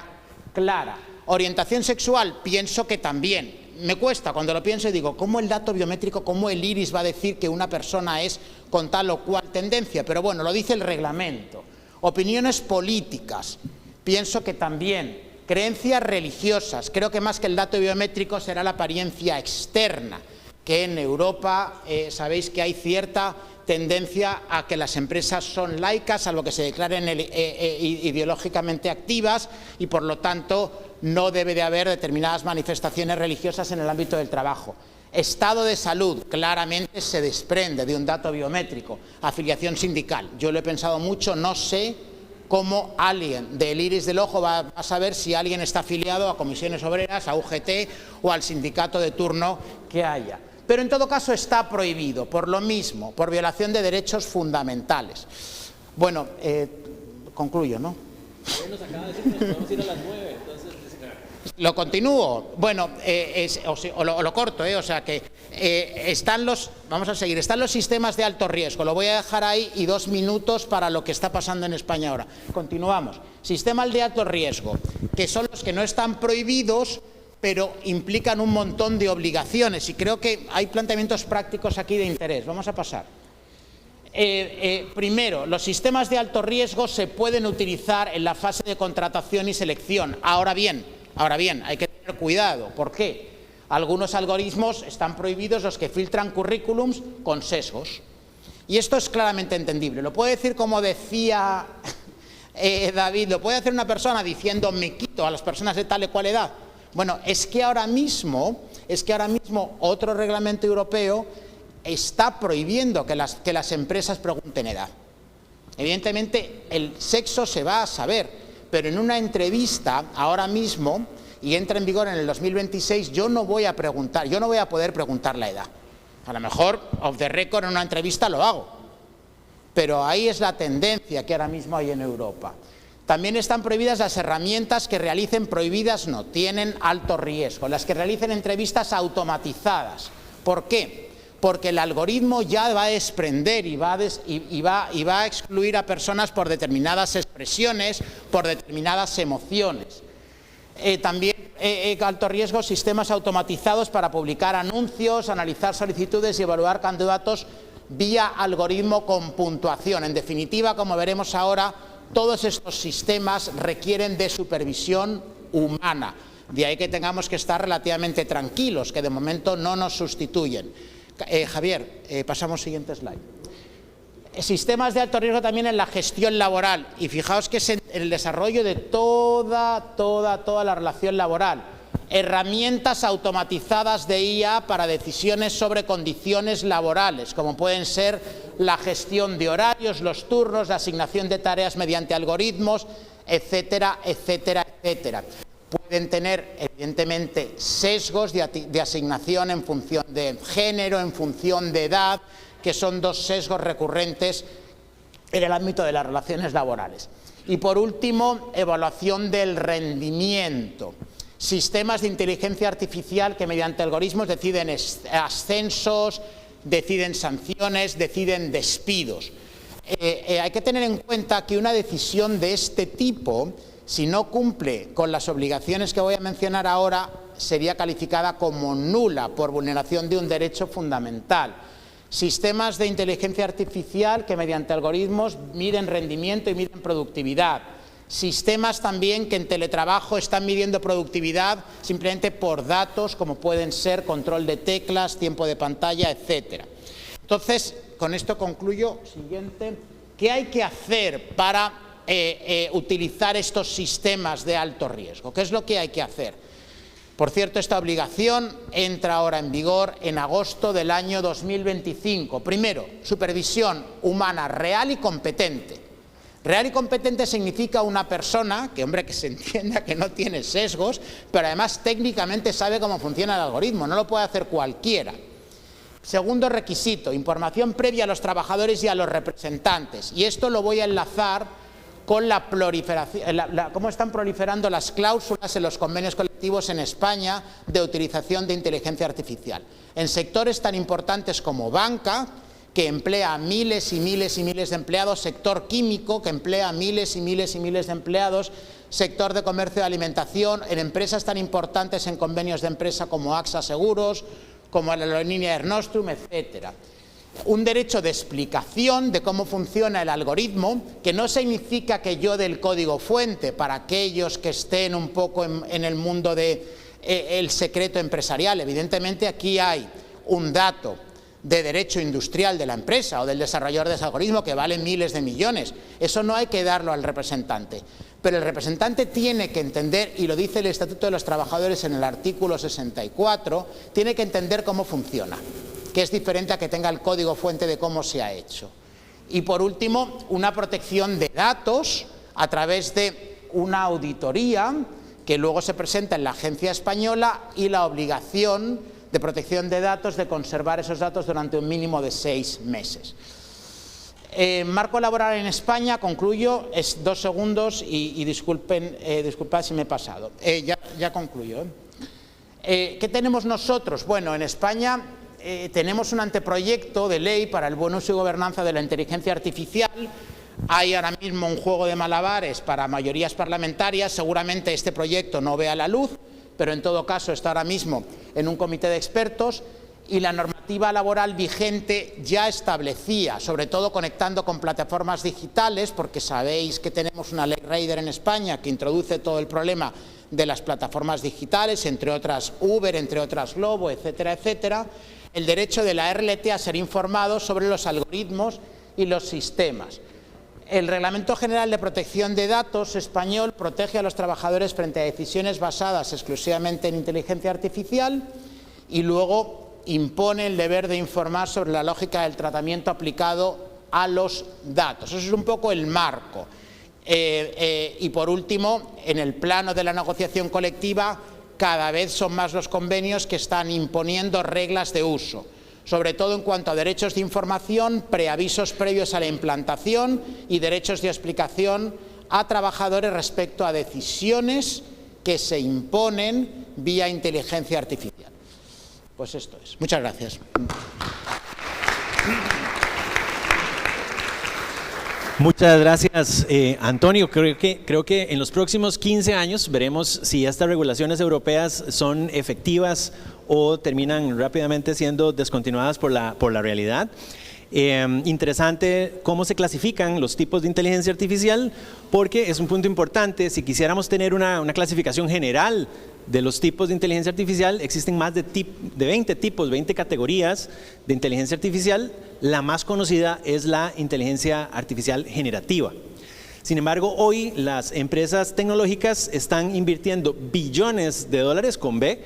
clara. Orientación sexual, pienso que también. Me cuesta cuando lo pienso y digo, ¿cómo el dato biométrico, cómo el iris va a decir que una persona es con tal o cual tendencia? Pero bueno, lo dice el reglamento. Opiniones políticas, pienso que también. Creencias religiosas, creo que más que el dato biométrico será la apariencia externa, que en Europa sabéis que hay cierta tendencia a que las empresas son laicas, salvo que se declaren ideológicamente activas y por lo tanto no debe de haber determinadas manifestaciones religiosas en el ámbito del trabajo. Estado de salud, claramente se desprende de un dato biométrico. Afiliación sindical, yo lo he pensado mucho, no sé cómo alguien del iris del ojo va a saber si alguien está afiliado a comisiones obreras, a UGT o al sindicato de turno que haya. Pero en todo caso está prohibido, por lo mismo, por violación de derechos fundamentales. Bueno, concluyo, ¿no? Nos acaba de decir que nos podemos ir a las 9, entonces... Lo continúo. Bueno, lo corto, o sea que están los, vamos a seguir, están los sistemas de alto riesgo. Lo voy a dejar ahí y 2 minutos para lo que está pasando en España ahora. Continuamos. Sistemas de alto riesgo, que son los que no están prohibidos, pero implican un montón de obligaciones. Y creo que hay planteamientos prácticos aquí de interés. Vamos a pasar. Primero, los sistemas de alto riesgo se pueden utilizar en la fase de contratación y selección. Ahora bien, hay que tener cuidado. ¿Por qué? Algunos algoritmos están prohibidos, los que filtran currículums con sesgos. Y esto es claramente entendible. Lo puede decir como decía David, lo puede hacer una persona diciendo me quito a las personas de tal y cual edad. Bueno, es que ahora mismo otro reglamento europeo está prohibiendo que las empresas pregunten edad. Evidentemente el sexo se va a saber, pero en una entrevista ahora mismo, y entra en vigor en el 2026, yo no voy a poder preguntar la edad. A lo mejor off the record en una entrevista lo hago, pero ahí es la tendencia que ahora mismo hay en Europa. También están prohibidas las herramientas que realicen, prohibidas no, tienen alto riesgo, las que realicen entrevistas automatizadas. ¿Por qué? Porque el algoritmo ya va a desprender y va a excluir a personas por determinadas expresiones, por determinadas emociones. También alto riesgo, sistemas automatizados para publicar anuncios, analizar solicitudes y evaluar candidatos vía algoritmo con puntuación. En definitiva, como veremos ahora, todos estos sistemas requieren de supervisión humana. De ahí que tengamos que estar relativamente tranquilos, que de momento no nos sustituyen. Javier, pasamos siguiente slide. Sistemas de alto riesgo también en la gestión laboral. Y fijaos que es en el desarrollo de toda la relación laboral. Herramientas automatizadas de IA para decisiones sobre condiciones laborales, como pueden ser la gestión de horarios, los turnos, la asignación de tareas mediante algoritmos, etcétera, etcétera, etcétera. pueden tener evidentemente sesgos de asignación en función de género, en función de edad, que son dos sesgos recurrentes en el ámbito de las relaciones laborales. Y por último, evaluación del rendimiento. Sistemas de inteligencia artificial que mediante algoritmos deciden ascensos, deciden sanciones, deciden despidos. Hay que tener en cuenta que una decisión de este tipo, si no cumple con las obligaciones que voy a mencionar ahora, sería calificada como nula por vulneración de un derecho fundamental. Sistemas de inteligencia artificial que mediante algoritmos miden rendimiento y miden productividad. Sistemas también que en teletrabajo están midiendo productividad simplemente por datos como pueden ser control de teclas, tiempo de pantalla, etc. Entonces, con esto concluyo. Siguiente. ¿Qué hay que hacer para utilizar estos sistemas de alto riesgo? ¿Qué es lo que hay que hacer? Por cierto, esta obligación entra ahora en vigor en agosto del año 2025. Primero, supervisión humana real y competente. Real y competente significa una persona que, hombre, que se entienda que no tiene sesgos, pero además técnicamente sabe cómo funciona el algoritmo, no lo puede hacer cualquiera. Segundo requisito, información previa a los trabajadores y a los representantes. Y esto lo voy a enlazar con la proliferación, cómo están proliferando las cláusulas en los convenios colectivos en España de utilización de inteligencia artificial. En sectores tan importantes como banca, que emplea a miles y miles y miles de empleados, sector químico, que emplea a miles y miles y miles de empleados, sector de comercio y alimentación, en empresas tan importantes en convenios de empresa como AXA Seguros, como la aerolínea Air Nostrum, etc. Un derecho de explicación de cómo funciona el algoritmo, que no significa que yo dé el código fuente para aquellos que estén un poco en el mundo del secreto empresarial. Evidentemente aquí hay un dato de derecho industrial de la empresa o del desarrollador de ese algoritmo que vale miles de millones. Eso no hay que darlo al representante. Pero el representante tiene que entender, y lo dice el Estatuto de los Trabajadores en el artículo 64, tiene que entender cómo funciona, que es diferente a que tenga el código fuente de cómo se ha hecho. Y por último, una protección de datos a través de una auditoría que luego se presenta en la agencia española y la obligación de protección de datos de conservar esos datos durante un mínimo de 6 meses. Marco laboral en España, concluyo, es 2 segundos y disculpad si me he pasado. Ya concluyo. ¿Qué tenemos nosotros? Bueno, en España tenemos un anteproyecto de ley para el buen uso y gobernanza de la inteligencia artificial. Hay ahora mismo un juego de malabares para mayorías parlamentarias. Seguramente este proyecto no vea la luz, pero en todo caso está ahora mismo en un comité de expertos. Y la normativa laboral vigente ya establecía, sobre todo conectando con plataformas digitales, porque sabéis que tenemos una ley Rider en España que introduce todo el problema de las plataformas digitales, entre otras Uber, entre otras Globo, etcétera, etcétera, el derecho de la RLT a ser informado sobre los algoritmos y los sistemas. El Reglamento General de Protección de Datos español protege a los trabajadores frente a decisiones basadas exclusivamente en inteligencia artificial y luego impone el deber de informar sobre la lógica del tratamiento aplicado a los datos. Eso es un poco el marco. Y por último, en el plano de la negociación colectiva, cada vez son más los convenios que están imponiendo reglas de uso, sobre todo en cuanto a derechos de información, preavisos previos a la implantación y derechos de explicación a trabajadores respecto a decisiones que se imponen vía inteligencia artificial. Pues esto es. Muchas gracias. Muchas gracias, Antonio. Creo que en los próximos 15 años veremos si estas regulaciones europeas son efectivas o terminan rápidamente siendo descontinuadas por la realidad. Interesante cómo se clasifican los tipos de inteligencia artificial, porque es un punto importante. Si quisiéramos tener una clasificación general de los tipos de inteligencia artificial, existen más de 20 tipos, 20 categorías de inteligencia artificial. La más conocida es la inteligencia artificial generativa. Sin embargo, hoy las empresas tecnológicas están invirtiendo billones de dólares con B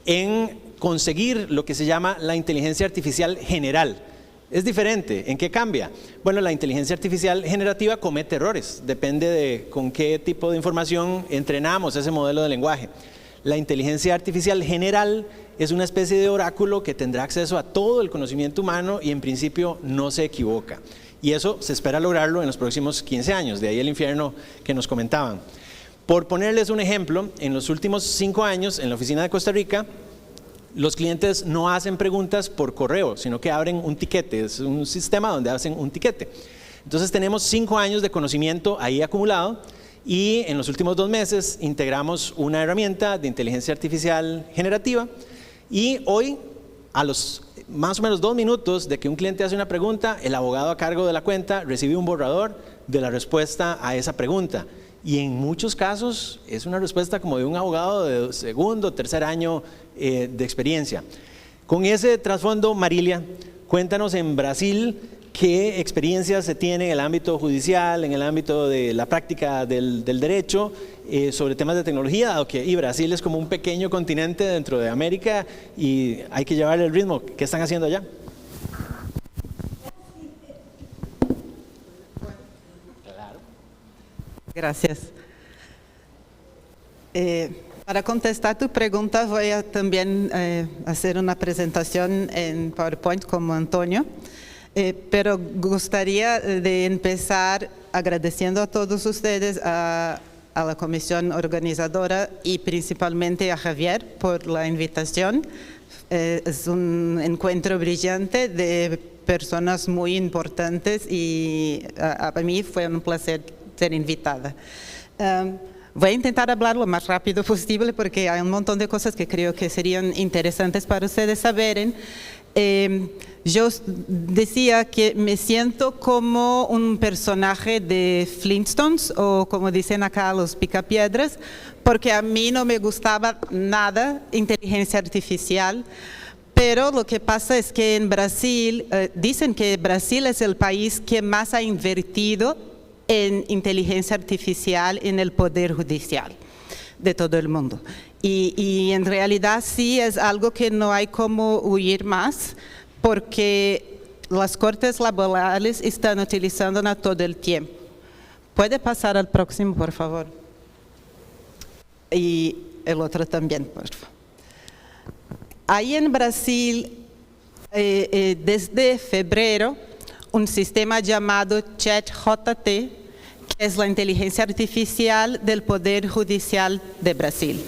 en conseguir lo que se llama la inteligencia artificial general. Es diferente. ¿En qué cambia? Bueno, la inteligencia artificial generativa comete errores. Depende de con qué tipo de información entrenamos ese modelo de lenguaje. La inteligencia artificial general es una especie de oráculo que tendrá acceso a todo el conocimiento humano y en principio no se equivoca. Y eso se espera lograrlo en los próximos 15 años, de ahí el infierno que nos comentaban. Por ponerles un ejemplo, en los últimos 5 años en la oficina de Costa Rica, los clientes no hacen preguntas por correo, sino que abren un tiquete, es un sistema donde hacen un tiquete. Entonces tenemos 5 años de conocimiento ahí acumulado y en los últimos 2 meses integramos una herramienta de inteligencia artificial generativa y hoy, a los más o menos 2 minutos de que un cliente hace una pregunta, el abogado a cargo de la cuenta recibe un borrador de la respuesta a esa pregunta. Y en muchos casos es una respuesta como de un abogado de segundo, tercer año de experiencia. Con ese trasfondo, Marilia, cuéntanos en Brasil qué experiencias se tiene en el ámbito judicial, en el ámbito de la práctica del derecho, sobre temas de tecnología, dado que Brasil es como un pequeño continente dentro de América y hay que llevarle el ritmo. ¿Qué están haciendo allá? Gracias. Para contestar tu pregunta voy a también hacer una presentación en PowerPoint como Antonio, pero gustaría de empezar agradeciendo a todos ustedes, a la comisión organizadora y principalmente a Javier por la invitación. Es un encuentro brillante de personas muy importantes y a mí fue un placer ser invitada. Voy a intentar hablar lo más rápido posible porque hay un montón de cosas que creo que serían interesantes para ustedes saber. Yo decía que me siento como un personaje de Flintstones o como dicen acá los picapiedras, porque a mí no me gustaba nada inteligencia artificial. Pero lo que pasa es que en Brasil, dicen que Brasil es el país que más ha invertido en inteligencia artificial en el Poder Judicial de todo el mundo. Y en realidad sí es algo que no hay como huir más, porque las cortes laborales están utilizándola todo el tiempo. ¿Puede pasar al próximo, por favor? Y el otro también, por favor. Hay en Brasil, desde febrero, un sistema llamado ChatJT, que es la inteligencia artificial del Poder Judicial de Brasil.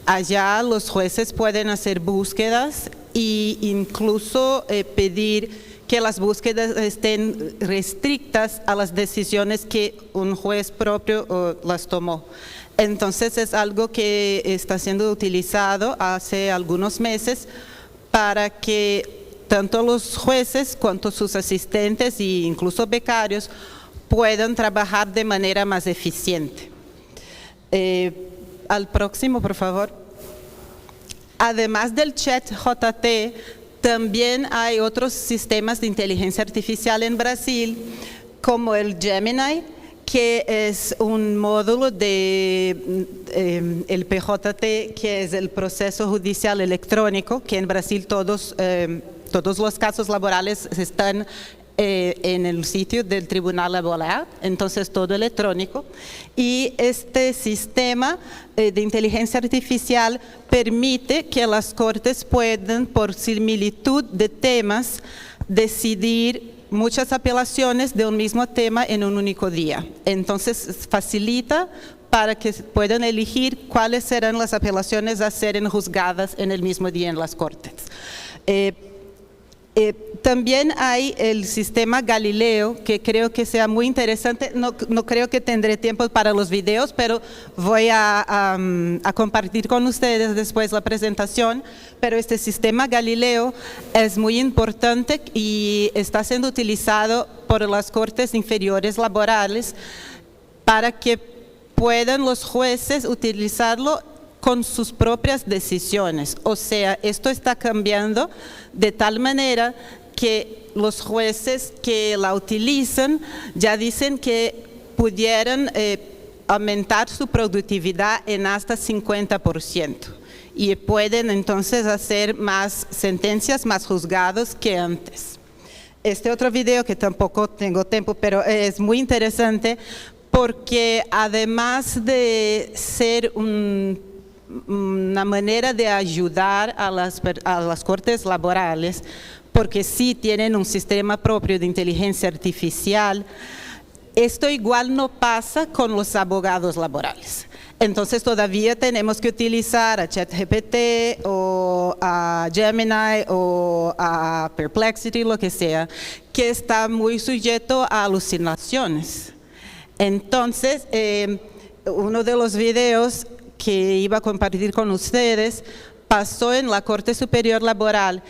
Allá los jueces pueden hacer búsquedas e incluso pedir que las búsquedas estén restrictas a las decisiones que un juez propio las tomó. Entonces es algo que está siendo utilizado hace algunos meses para que tanto los jueces cuanto sus asistentes e incluso becarios puedan trabajar de manera más eficiente. Al próximo, por favor. Además del ChatJT, también hay otros sistemas de inteligencia artificial en Brasil, como el Gemini, que es un módulo de el PJT, que es el proceso judicial electrónico, que en Brasil todos los casos laborales están en el sitio del Tribunal Laboral, entonces todo electrónico. Y este sistema de inteligencia artificial permite que las cortes puedan, por similitud de temas, decidir muchas apelaciones de un mismo tema en un único día. Entonces facilita para que puedan elegir cuáles serán las apelaciones a ser juzgadas en el mismo día en las cortes. También hay el sistema Galileo, que creo que sea muy interesante. No creo que tendré tiempo para los videos, pero voy a compartir con ustedes después la presentación. Pero este sistema Galileo es muy importante y está siendo utilizado por las cortes inferiores laborales para que puedan los jueces utilizarlo con sus propias decisiones. O sea, esto está cambiando de tal manera que los jueces que la utilizan ya dicen que pudieran aumentar su productividad en hasta 50% y pueden entonces hacer más sentencias, más juzgados que antes. Este otro video que tampoco tengo tiempo, pero es muy interesante porque además de ser una manera de ayudar a las cortes laborales, porque sí tienen un sistema propio de inteligencia artificial, esto igual no pasa con los abogados laborales. Entonces todavía tenemos que utilizar a ChatGPT o a Gemini o a Perplexity, lo que sea, que está muy sujeto a alucinaciones. Entonces, uno de los videos que iba a compartir con ustedes pasó en la Corte Superior Laboral,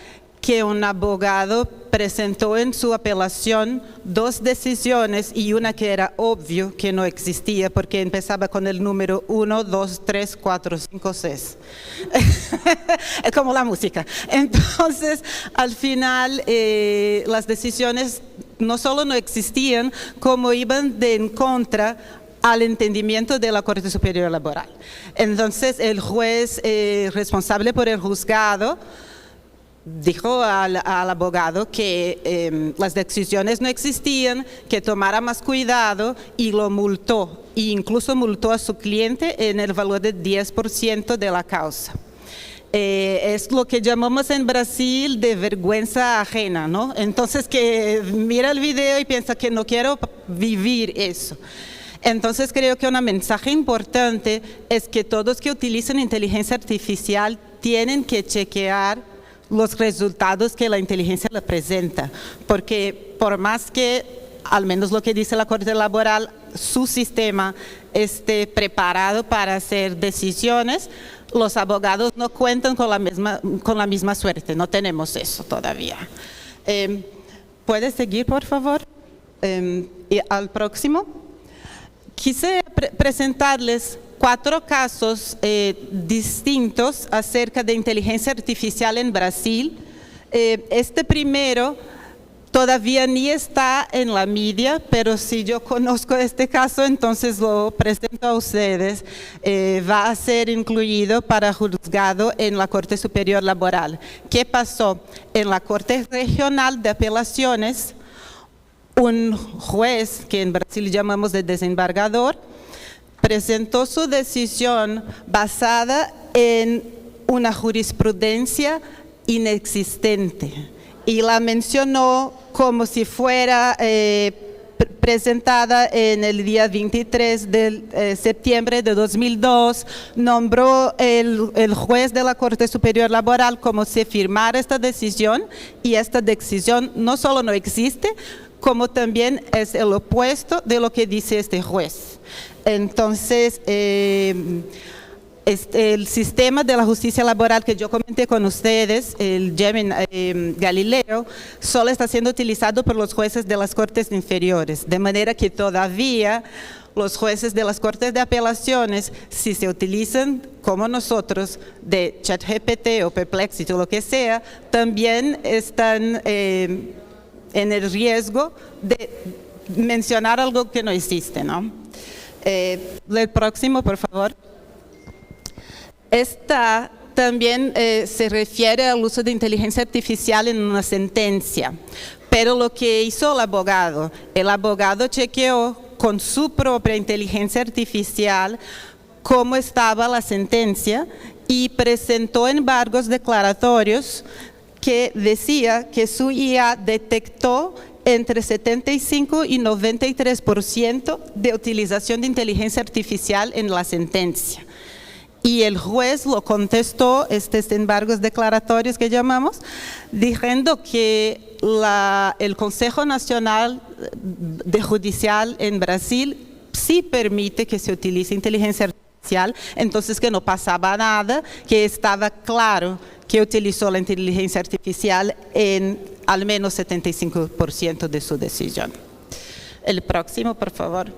que un abogado presentó en su apelación 2 decisiones y una que era obvio que no existía porque empezaba con el número 1, 2, 3, 4, 5, 6. Es como la música. Entonces, al final, las decisiones no solo no existían, como iban en contra al entendimiento de la Corte Superior Laboral. Entonces, el juez responsable por el juzgado dijo al abogado que las decisiones no existían, que tomara más cuidado y lo multó, e incluso multó a su cliente en el valor de 10% de la causa. Es lo que llamamos en Brasil de vergüenza ajena, ¿no? Entonces que mira el video y piensa que no quiero vivir eso. Entonces creo que un mensaje importante es que todos que utilizan inteligencia artificial tienen que chequear los resultados que la inteligencia le presenta, porque por más que, al menos lo que dice la Corte Laboral, su sistema esté preparado para hacer decisiones, los abogados no cuentan con la misma suerte, no tenemos eso todavía. ¿Puedes seguir, por favor? Y al próximo. Quise presentarles 4 casos distintos acerca de inteligencia artificial en Brasil. Este primero todavía ni está en la media, pero si yo conozco este caso, entonces lo presento a ustedes. Va a ser incluido para juzgado en la Corte Superior Laboral. ¿Qué pasó? En la Corte Regional de Apelaciones, un juez, que en Brasil llamamos de desembargador, presentó su decisión basada en una jurisprudencia inexistente y la mencionó como si fuera presentada en el día 23 de septiembre de 2002, nombró el juez de la Corte Superior Laboral como si firmara esta decisión, y esta decisión no solo no existe, como también es el opuesto de lo que dice este juez. Entonces, el sistema de la justicia laboral que yo comenté con ustedes, el Gemini Galileo, solo está siendo utilizado por los jueces de las cortes inferiores, de manera que todavía los jueces de las cortes de apelaciones, si se utilizan como nosotros de ChatGPT o Perplexity o lo que sea, también están en el riesgo de mencionar algo que no existe, ¿no? El próximo, por favor. Esta también se refiere al uso de inteligencia artificial en una sentencia, pero lo que hizo el abogado chequeó con su propia inteligencia artificial cómo estaba la sentencia y presentó embargos declaratorios que decía que su IA detectó entre 75 y 93% de utilización de inteligencia artificial en la sentencia. Y el juez lo contestó, estos embargos declaratorios que llamamos, diciendo que el Consejo Nacional de Judicial en Brasil sí permite que se utilice inteligencia artificial, entonces que no pasaba nada, que estaba claro que utilizó la inteligencia artificial en al menos 75% de su decisión. El próximo, por favor.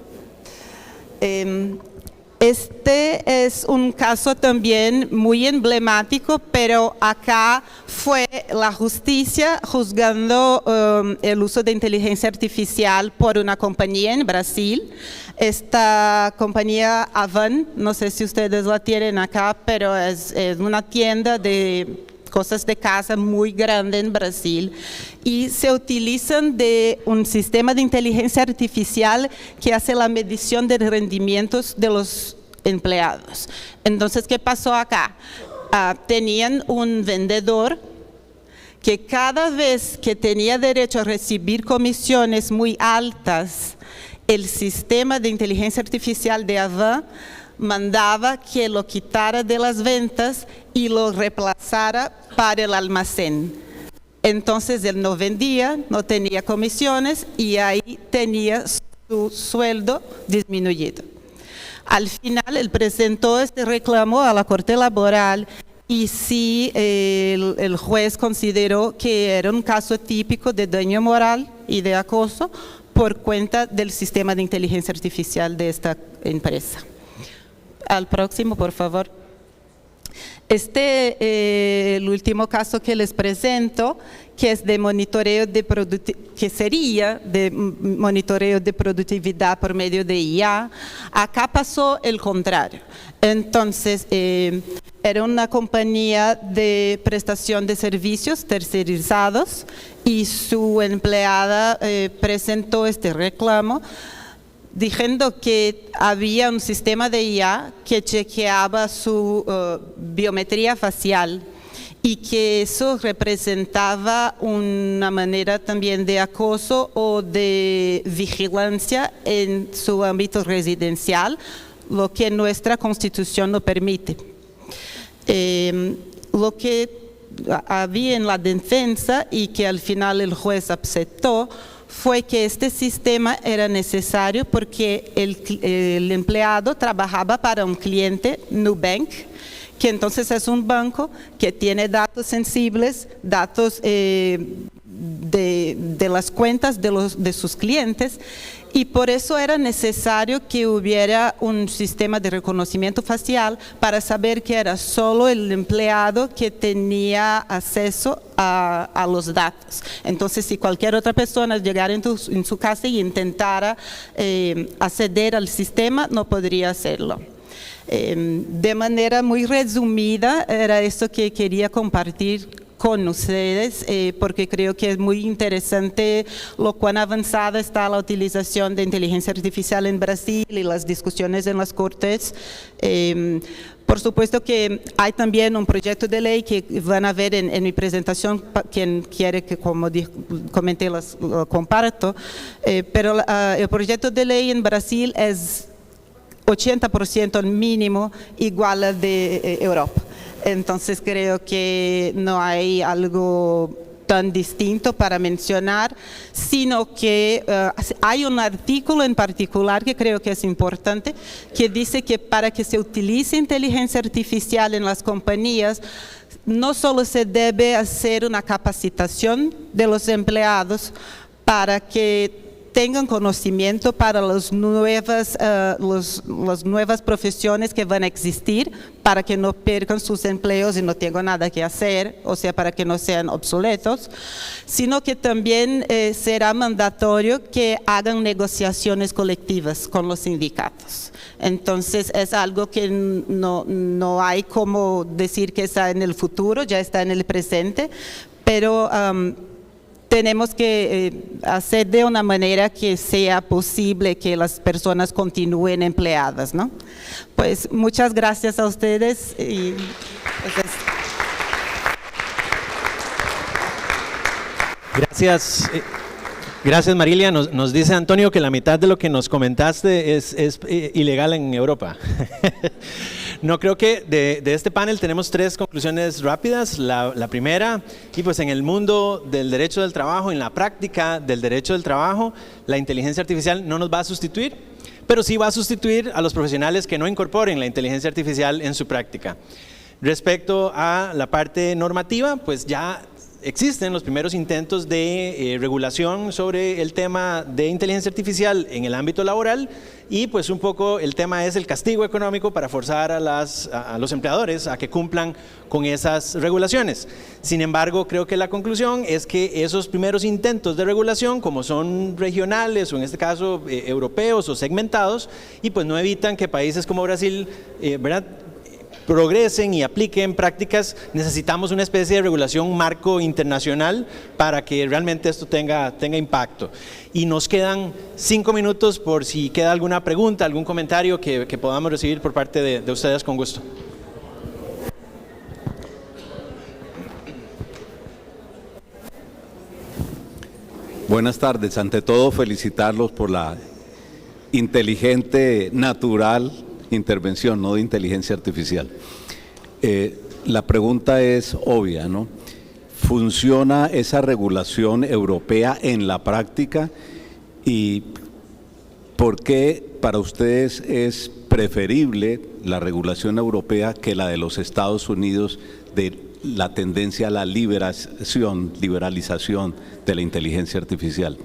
Este es un caso también muy emblemático, pero acá fue la justicia juzgando el uso de inteligencia artificial por una compañía en Brasil. Esta compañía Avan, no sé si ustedes la tienen acá, pero es una tienda de cosas de casa muy grande en Brasil y se utilizan de un sistema de inteligencia artificial que hace la medición de rendimientos de los empleados. Entonces, ¿qué pasó acá? Tenían un vendedor que cada vez que tenía derecho a recibir comisiones muy altas, el sistema de inteligencia artificial de Avan mandaba que lo quitara de las ventas y lo reemplazara para el almacén. Entonces él no vendía, no tenía comisiones y ahí tenía su sueldo disminuido. Al final él presentó este reclamo a la Corte Laboral y sí, el juez consideró que era un caso típico de daño moral y de acoso por cuenta del sistema de inteligencia artificial de esta empresa. Al próximo, por favor. El último caso que les presento, que es de monitoreo de monitoreo de productividad por medio de IA, acá pasó el contrario. Entonces, era una compañía de prestación de servicios tercerizados y su empleada presentó este reclamo diciendo que había un sistema de IA que chequeaba su biometría facial y que eso representaba una manera también de acoso o de vigilancia en su ámbito residencial, lo que nuestra Constitución no permite. Lo que había en la defensa y que al final el juez aceptó fue que este sistema era necesario porque el empleado trabajaba para un cliente, Nubank, que entonces es un banco que tiene datos sensibles, datos de las cuentas de sus clientes, y por eso era necesario que hubiera un sistema de reconocimiento facial para saber que era solo el empleado que tenía acceso a los datos. Entonces, si cualquier otra persona llegara en su casa y intentara acceder al sistema, no podría hacerlo. De manera muy resumida, era esto que quería compartir con ustedes, porque creo que es muy interesante lo cuán avanzada está la utilización de inteligencia artificial en Brasil y las discusiones en las cortes. Por supuesto que hay también un proyecto de ley que van a ver en mi presentación, quien quiere que, como comenté, lo comparto, pero el proyecto de ley en Brasil es 80% mínimo igual al de Europa. Entonces creo que no hay algo tan distinto para mencionar, sino que hay un artículo en particular que creo que es importante, que dice que para que se utilice inteligencia artificial en las compañías, no solo se debe hacer una capacitación de los empleados para que tengan conocimiento para las nuevas profesiones que van a existir, para que no pierdan sus empleos y no tengan nada que hacer, o sea, para que no sean obsoletos, sino que también será mandatorio que hagan negociaciones colectivas con los sindicatos. Entonces, es algo que no hay como decir que está en el futuro, ya está en el presente, pero tenemos que hacer de una manera que sea posible que las personas continúen empleadas, ¿no? Pues muchas gracias a ustedes. Y, pues, Gracias, Marilia. Nos dice Antonio que la mitad de lo que nos comentaste es ilegal en Europa. No, creo que de este panel tenemos 3 conclusiones rápidas. La primera, y pues en el mundo del derecho del trabajo, en la práctica del derecho del trabajo, la inteligencia artificial no nos va a sustituir, pero sí va a sustituir a los profesionales que no incorporen la inteligencia artificial en su práctica. Respecto a la parte normativa, pues ya existen los primeros intentos de regulación sobre el tema de inteligencia artificial en el ámbito laboral, y pues un poco el tema es el castigo económico para forzar a los empleadores a que cumplan con esas regulaciones. Sin embargo, creo que la conclusión es que esos primeros intentos de regulación, como son regionales o en este caso europeos o segmentados, y pues no evitan que países como Brasil, ¿verdad?, progresen y apliquen prácticas, necesitamos una especie de regulación marco internacional para que realmente esto tenga impacto. Y nos quedan 5 minutos por si queda alguna pregunta, algún comentario que podamos recibir por parte de ustedes, con gusto. Buenas tardes. Ante todo, felicitarlos por la inteligente, natural intervención, no de inteligencia artificial. La pregunta es obvia, ¿no? ¿Funciona esa regulación europea en la práctica? ¿Y por qué para ustedes es preferible la regulación europea que la de los Estados Unidos de la tendencia a la liberalización de la inteligencia artificial?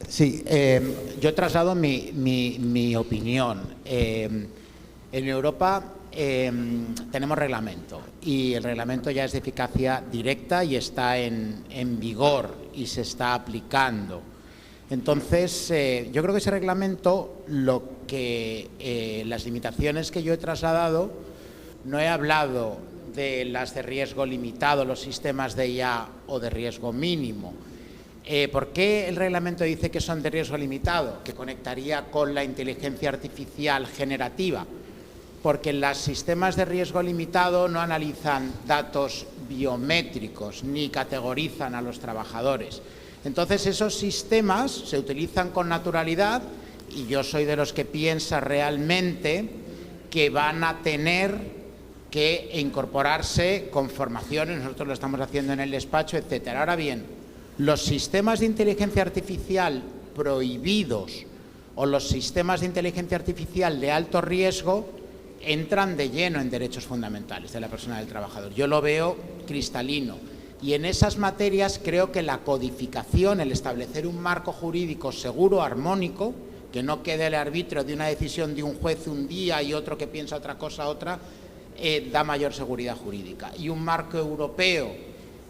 Sí, yo traslado mi opinión. En Europa tenemos reglamento y el reglamento ya es de eficacia directa y está en vigor y se está aplicando. Entonces, yo creo que ese reglamento, las limitaciones que yo he trasladado, no he hablado de las de riesgo limitado, los sistemas de IA o de riesgo mínimo. ¿Por qué el reglamento dice que son de riesgo limitado? Que conectaría con la inteligencia artificial generativa. Porque los sistemas de riesgo limitado no analizan datos biométricos ni categorizan a los trabajadores. Entonces, esos sistemas se utilizan con naturalidad y yo soy de los que piensa realmente que van a tener que incorporarse con formaciones. Nosotros lo estamos haciendo en el despacho, etcétera. Ahora bien, los sistemas de inteligencia artificial prohibidos o los sistemas de inteligencia artificial de alto riesgo entran de lleno en derechos fundamentales de la persona del trabajador. Yo lo veo cristalino. Y en esas materias creo que la codificación, el establecer un marco jurídico seguro, armónico, que no quede el arbitrio de una decisión de un juez un día y otro que piensa otra cosa otra, da mayor seguridad jurídica. Y un marco europeo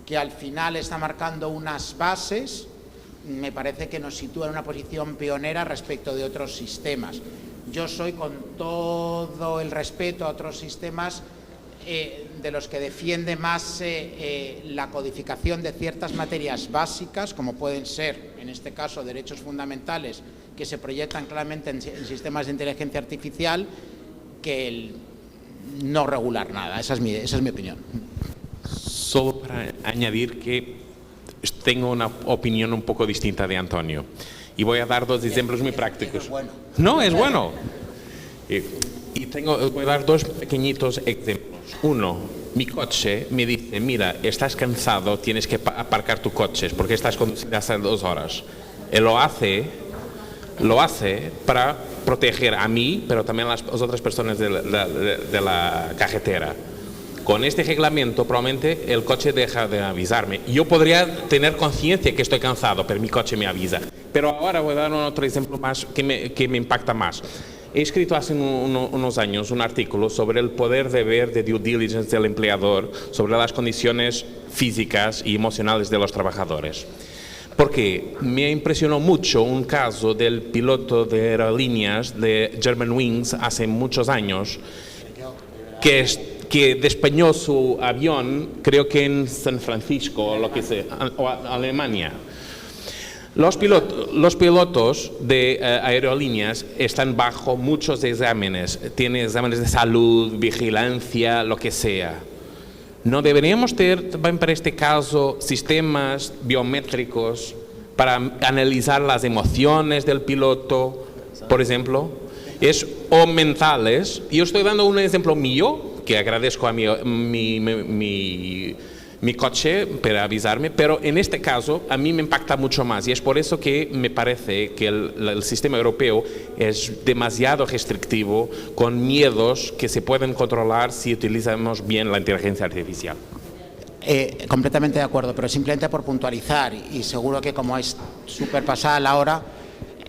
que al final está marcando unas bases, me parece que nos sitúa en una posición pionera respecto de otros sistemas. Yo soy, con todo el respeto a otros sistemas, de los que defiende más la codificación de ciertas materias básicas, como pueden ser, en este caso, derechos fundamentales, que se proyectan claramente en sistemas de inteligencia artificial, que el no regular nada. Esa es mi opinión. Solo para añadir que tengo una opinión un poco distinta de Antonio. Y voy a dar 2 ejemplos muy prácticos. No, es bueno. Voy a dar 2 pequeñitos ejemplos. Uno, mi coche me dice, mira, estás cansado, tienes que aparcar tu coche porque estás conduciendo hasta 2 horas. Él lo hace para proteger a mí, pero también a las otras personas de la carretera. Con este reglamento probablemente el coche deja de avisarme. Yo podría tener conciencia que estoy cansado, pero mi coche me avisa. Pero ahora voy a dar otro ejemplo más que me impacta más. He escrito hace unos años un artículo sobre el poder deber de due diligence del empleador, sobre las condiciones físicas y emocionales de los trabajadores. Porque me impresionó mucho un caso del piloto de aerolíneas de Germanwings hace muchos años, que despeñó su avión, creo que en San Francisco o Alemania. Los pilotos de aerolíneas están bajo muchos exámenes, tienen exámenes de salud, vigilancia, lo que sea. ¿No deberíamos tener también para este caso sistemas biométricos para analizar las emociones del piloto, por ejemplo? O mentales. Yo estoy dando un ejemplo mío, que agradezco a mi coche para avisarme, pero en este caso a mí me impacta mucho más y es por eso que me parece que el sistema europeo es demasiado restrictivo, con miedos que se pueden controlar si utilizamos bien la inteligencia artificial. Completamente de acuerdo, pero simplemente por puntualizar, y seguro que como es súper pasada la hora,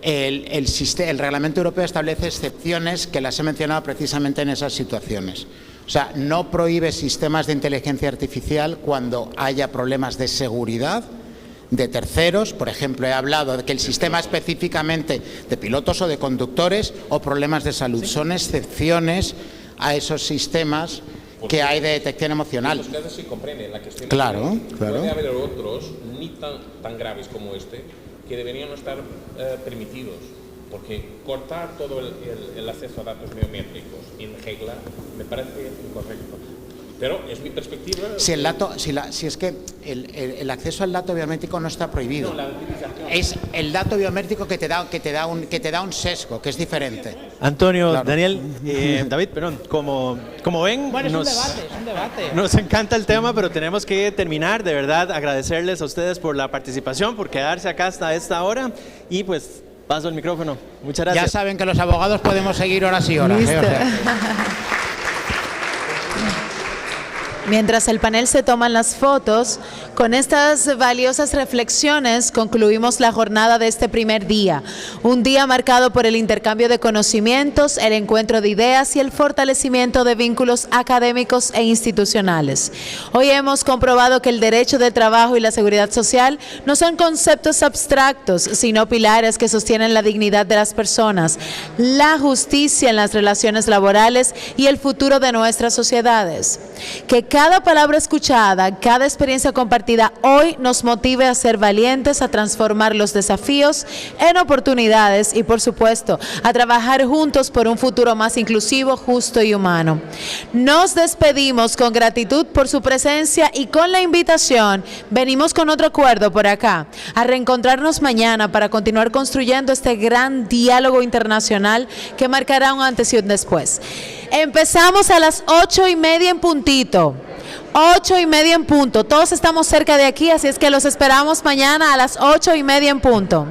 el reglamento europeo establece excepciones que las he mencionado precisamente en esas situaciones. O sea, no prohíbe sistemas de inteligencia artificial cuando haya problemas de seguridad de terceros. Por ejemplo, he hablado de que el sistema específicamente de pilotos o de conductores o problemas de salud son excepciones a esos sistemas que hay de detección emocional. Ustedes sí comprenden la cuestión. Claro, claro. Puede haber otros ni tan graves como este que deberían no estar permitidos, porque cortar todo el acceso a datos biométricos en regla me parece incorrecto. Pero es mi perspectiva. Si es que el acceso al dato biométrico no está prohibido. No, es el dato biométrico que te da un sesgo, que es diferente. Antonio, Claro. Daniel, David, perdón, como ven, Bueno, es un debate. nos encanta el tema, pero tenemos que terminar. De verdad, agradecerles a ustedes por la participación, por quedarse acá hasta esta hora y pues paso el micrófono. Muchas gracias. Ya saben que los abogados podemos seguir horas y horas. Listo. Mientras el panel se toman las fotos, con estas valiosas reflexiones concluimos la jornada de este primer día. Un día marcado por el intercambio de conocimientos, el encuentro de ideas y el fortalecimiento de vínculos académicos e institucionales. Hoy hemos comprobado que el derecho de trabajo y la seguridad social no son conceptos abstractos, sino pilares que sostienen la dignidad de las personas, la justicia en las relaciones laborales y el futuro de nuestras sociedades. Que cada palabra escuchada, cada experiencia compartida hoy nos motive a ser valientes, a transformar los desafíos en oportunidades y, por supuesto, a trabajar juntos por un futuro más inclusivo, justo y humano. Nos despedimos con gratitud por su presencia y con la invitación, venimos con otro acuerdo por acá, a reencontrarnos mañana para continuar construyendo este gran diálogo internacional que marcará un antes y un después. Empezamos a las 8:30 en puntito. 8:30 en punto. Todos estamos cerca de aquí, así es que los esperamos mañana a las 8:30 en punto.